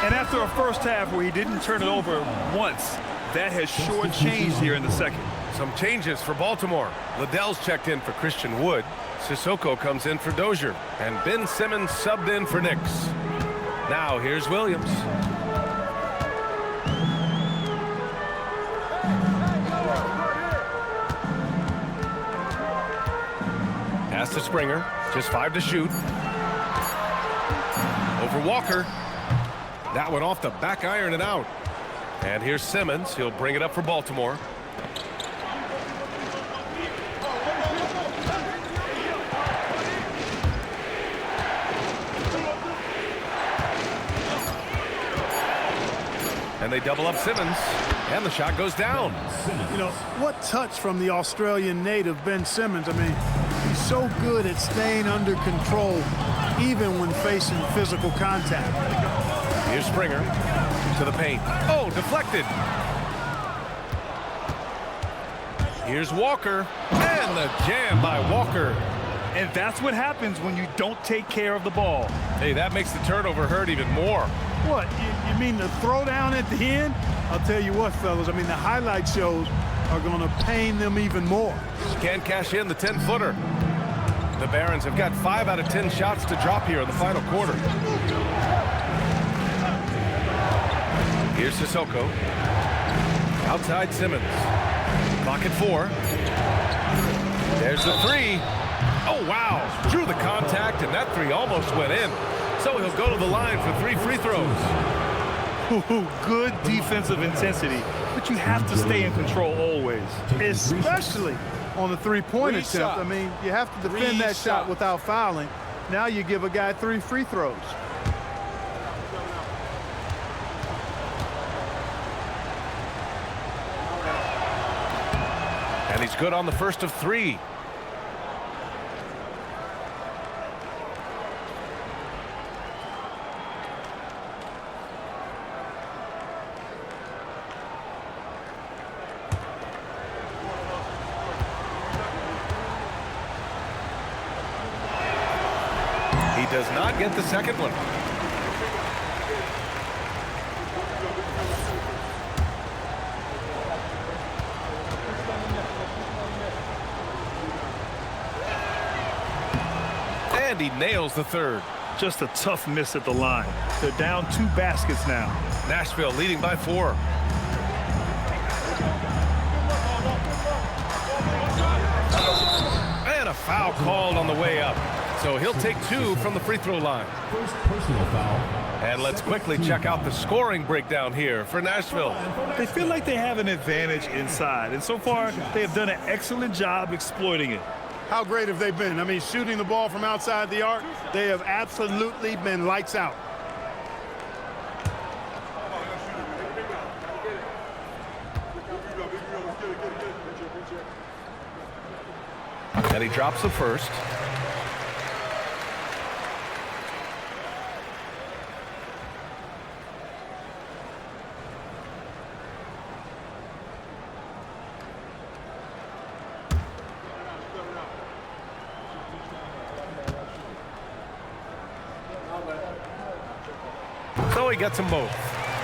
B: And after a first half where he didn't turn it over once, that has short-changed here in the second.
A: Some changes for Baltimore. Liddell's checked in for Christian Wood. Sissoko comes in for Dozier. And Ben Simmons subbed in for Nix. Now here's Williams. Pass to Springer. Just 5 to shoot. Over Walker. That one off the back iron and out. And here's Simmons. He'll bring it up for Baltimore. And they double up Simmons. And the shot goes down.
C: You know, what touch from the Australian native, Ben Simmons. I mean, he's so good at staying under control, even when facing physical contact.
A: Here's Springer to the paint. Oh, deflected. Here's Walker. And the jam by Walker.
B: And that's what happens when you don't take care of the ball.
A: Hey, that makes the turnover hurt even more.
C: What, you mean the throwdown at the end? I'll tell you what, fellas, I mean, the highlight shows are going to pain them even more.
A: Can't cash in the 10-footer. The Barons have got 5 out of 10 shots to drop here in the final quarter. Here's Sissoko. Outside Simmons. Clock at 4. There's the 3. Oh, wow. Drew the contact, and that 3 almost went in. So he'll go to the line for 3 free throws.
B: Ooh, good defensive intensity, but you have to stay in control always.
C: Especially on the three-point attempt. I mean, you have to defend that shot without fouling. Now you give a guy 3 free throws.
A: And he's good on the first of 3. He does not get the second one. And he nails the third.
B: Just a tough miss at the line. They're down 2 baskets now.
A: Nashville leading by 4. And a foul called on the way up. So he'll take 2 from the free throw line.
D: First personal foul.
A: And let's quickly check out the scoring breakdown here for Nashville.
B: They feel like they have an advantage inside, and so far they have done an excellent job exploiting it.
C: How great have they been? I mean, shooting the ball from outside the arc, they have absolutely been lights out.
A: And he drops the first. he gets them both.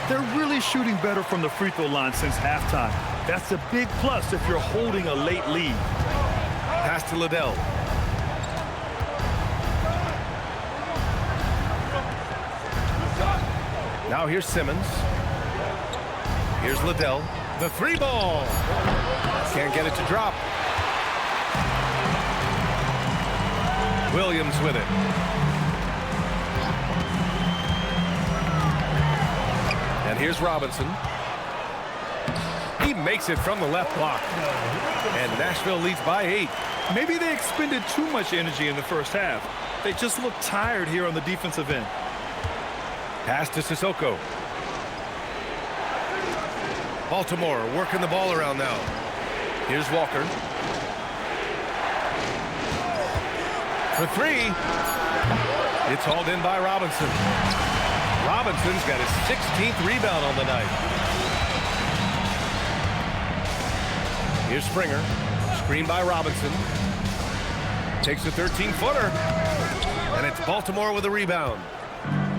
B: They're really shooting better from the free throw line since halftime. That's a big plus if you're holding a late lead.
A: Pass to Liddell. Now here's Simmons. Here's Liddell. The three ball. Can't get it to drop. Williams with it. And here's Robinson. He makes it from the left block. And Nashville leads by 8.
B: Maybe they expended too much energy in the first half. They just look tired here on the defensive end.
A: Pass to Sissoko. Baltimore working the ball around now. Here's Walker. For 3. It's hauled in by Robinson. Robinson's got his 16th rebound on the night. Here's Springer. Screen by Robinson. Takes a 13-footer. And it's Baltimore with a rebound.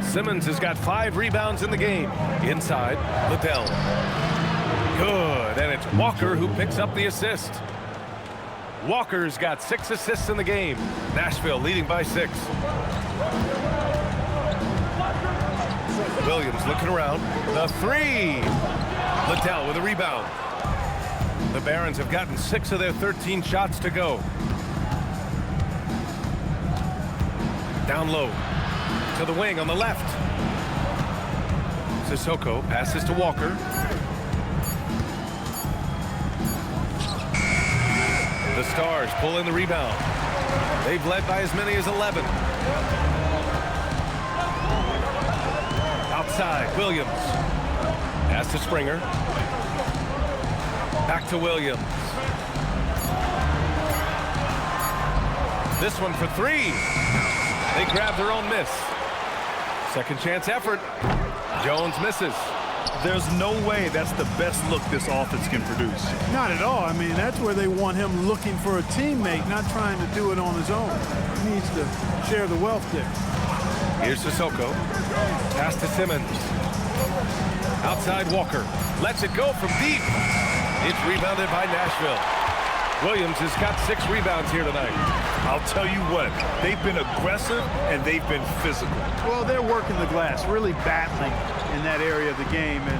A: Simmons has got 5 rebounds in the game. Inside, Liddell. Good, and it's Walker who picks up the assist. Walker's got 6 assists in the game. Nashville leading by 6. Williams looking around. The 3. Liddell with a rebound. The Barons have gotten 6 of their 13 shots to go. Down low. To the wing on the left. Sissoko passes to Walker. The Stars pull in the rebound. They've led by as many as 11. Outside, Williams. Pass to Springer. Back to Williams. This one for 3. They grab their own miss. Second chance effort. Jones misses.
B: There's no way that's the best look this offense can produce.
C: Not at all. I mean, that's where they want him looking for a teammate, not trying to do it on his own. He needs to share the wealth there.
A: Here's Sissoko. Pass to Simmons. Outside Walker. Lets it go from deep. It's rebounded by Nashville. Williams has got 6 rebounds here tonight.
B: I'll tell you what, they've been aggressive and they've been physical.
C: Well, they're working the glass, really battling in that area of the game, and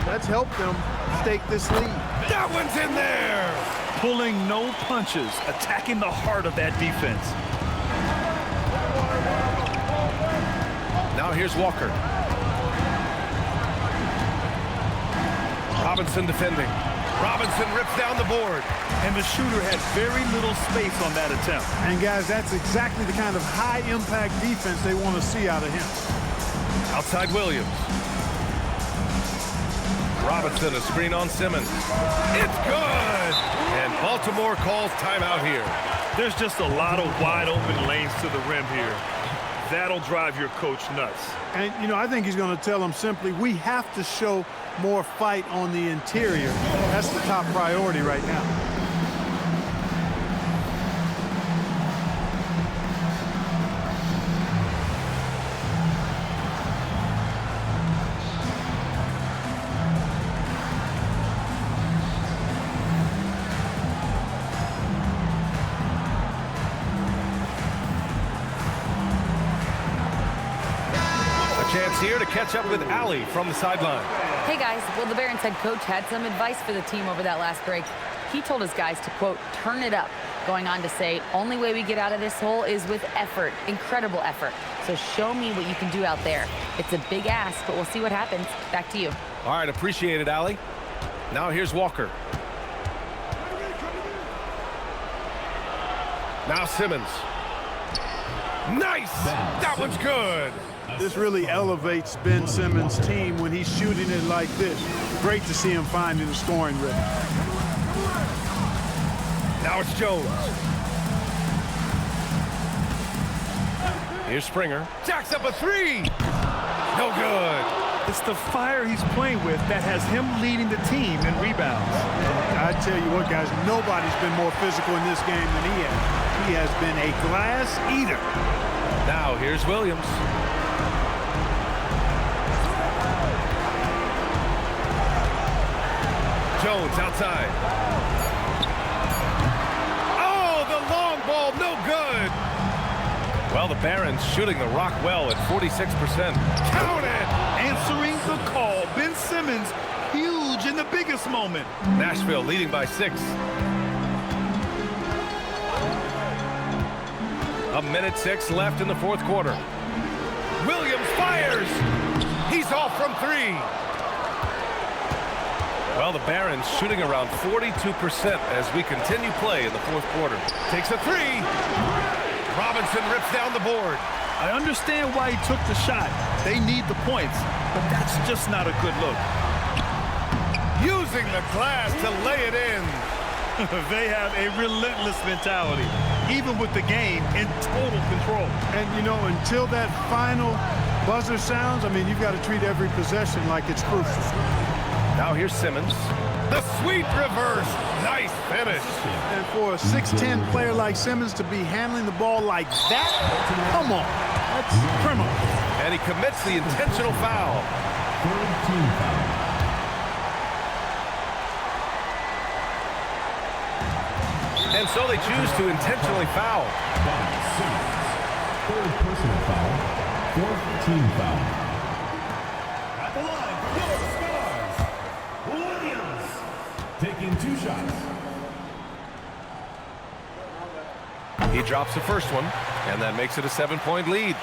C: that's helped them stake this lead.
A: That one's in there!
B: Pulling no punches, attacking the heart of that defense.
A: Now here's Walker. Robinson defending. Robinson rips down the board.
B: And the shooter had very little space on that attempt.
C: And guys, that's exactly the kind of high-impact defense they want to see out of him.
A: Outside Williams. Robinson, a screen on Simmons. It's good! And Baltimore calls timeout here.
B: There's just a lot of wide open lanes to the rim here. That'll drive your coach nuts.
C: And, you know, I think he's going to tell them simply, we have to show more fight on the interior. That's the top priority right now.
A: Chance here to catch up with Allie from the sideline.
H: Hey guys, well, the Barons head coach had some advice for the team over that last break. He told his guys to, quote, turn it up, going on to say, only way we get out of this hole is with effort, incredible effort. So show me what you can do out there. It's a big ask, but we'll see what happens. Back to you.
A: All right, appreciate it, Allie. Now here's Walker. Now Simmons. Nice! That one's good!
C: This really elevates Ben Simmons' team when he's shooting it like this. Great to see him finding the scoring rhythm.
A: Now it's Jones. Here's Springer. Jacks up a 3! No good.
B: It's the fire he's playing with that has him leading the team in rebounds.
C: I tell you what, guys, nobody's been more physical in this game than he has. He has been a glass eater.
A: Now here's Williams. Jones outside. Oh, the long ball, no good. Well, the Barons shooting the rock well at 46%. Count it!
B: Answering the call. Ben Simmons, huge in the biggest moment.
A: Nashville leading by 6. A minute 6 left in the fourth quarter. Williams fires. He's off from 3. Well, the Barons shooting around 42% as we continue play in the fourth quarter. Takes a 3. Robinson rips down the board.
B: I understand why he took the shot. They need the points, but that's just not a good look.
A: Using the glass to lay it in.
B: They have a relentless mentality, even with the game in total control.
C: And, you know, until that final buzzer sounds, I mean, you've got to treat every possession like it's crucial.
A: Now here's Simmons. The sweet reverse. Nice finish.
C: And for a 6'10 player like Simmons to be handling the ball like that, come on, that's criminal.
A: And he commits the intentional foul.
D: Third team foul.
A: And so they choose to intentionally foul.
D: Third personal foul. Fourth team foul. At the line, no scores. Williams taking 2 shots.
A: He drops the first one, and that makes it a 7-point lead.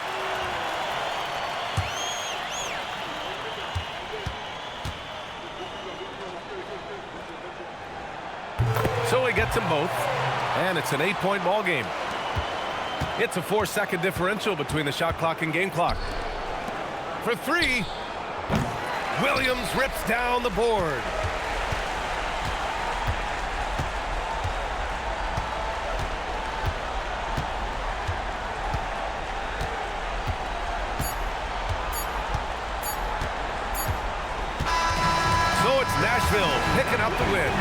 A: So he gets them both, and it's an 8-point ball game. It's a 4-second differential between the shot clock and game clock. For 3, Williams rips down the board. So it's Nashville picking up the win.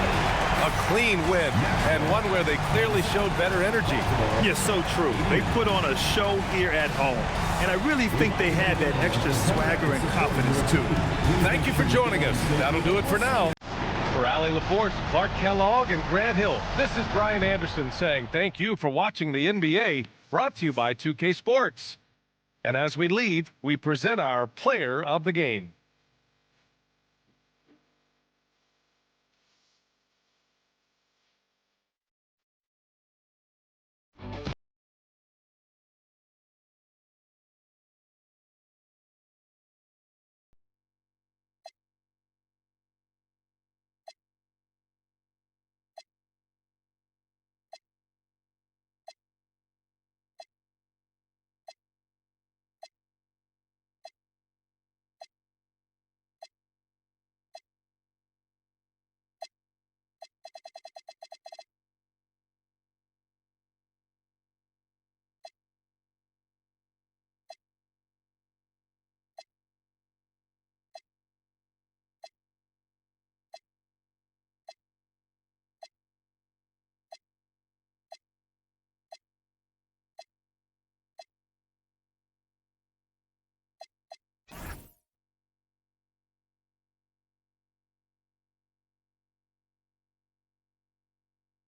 A: A clean win, and one where they clearly showed better energy.
B: Yes, so true. They put on a show here at home, and I really think they had that extra swagger and confidence, too.
A: Thank you for joining us. That'll do it for now. For Allie LaForce, Clark Kellogg, and Grant Hill, this is Brian Anderson saying thank you for watching the NBA, brought to you by 2K Sports. And as we leave, we present our player of the game.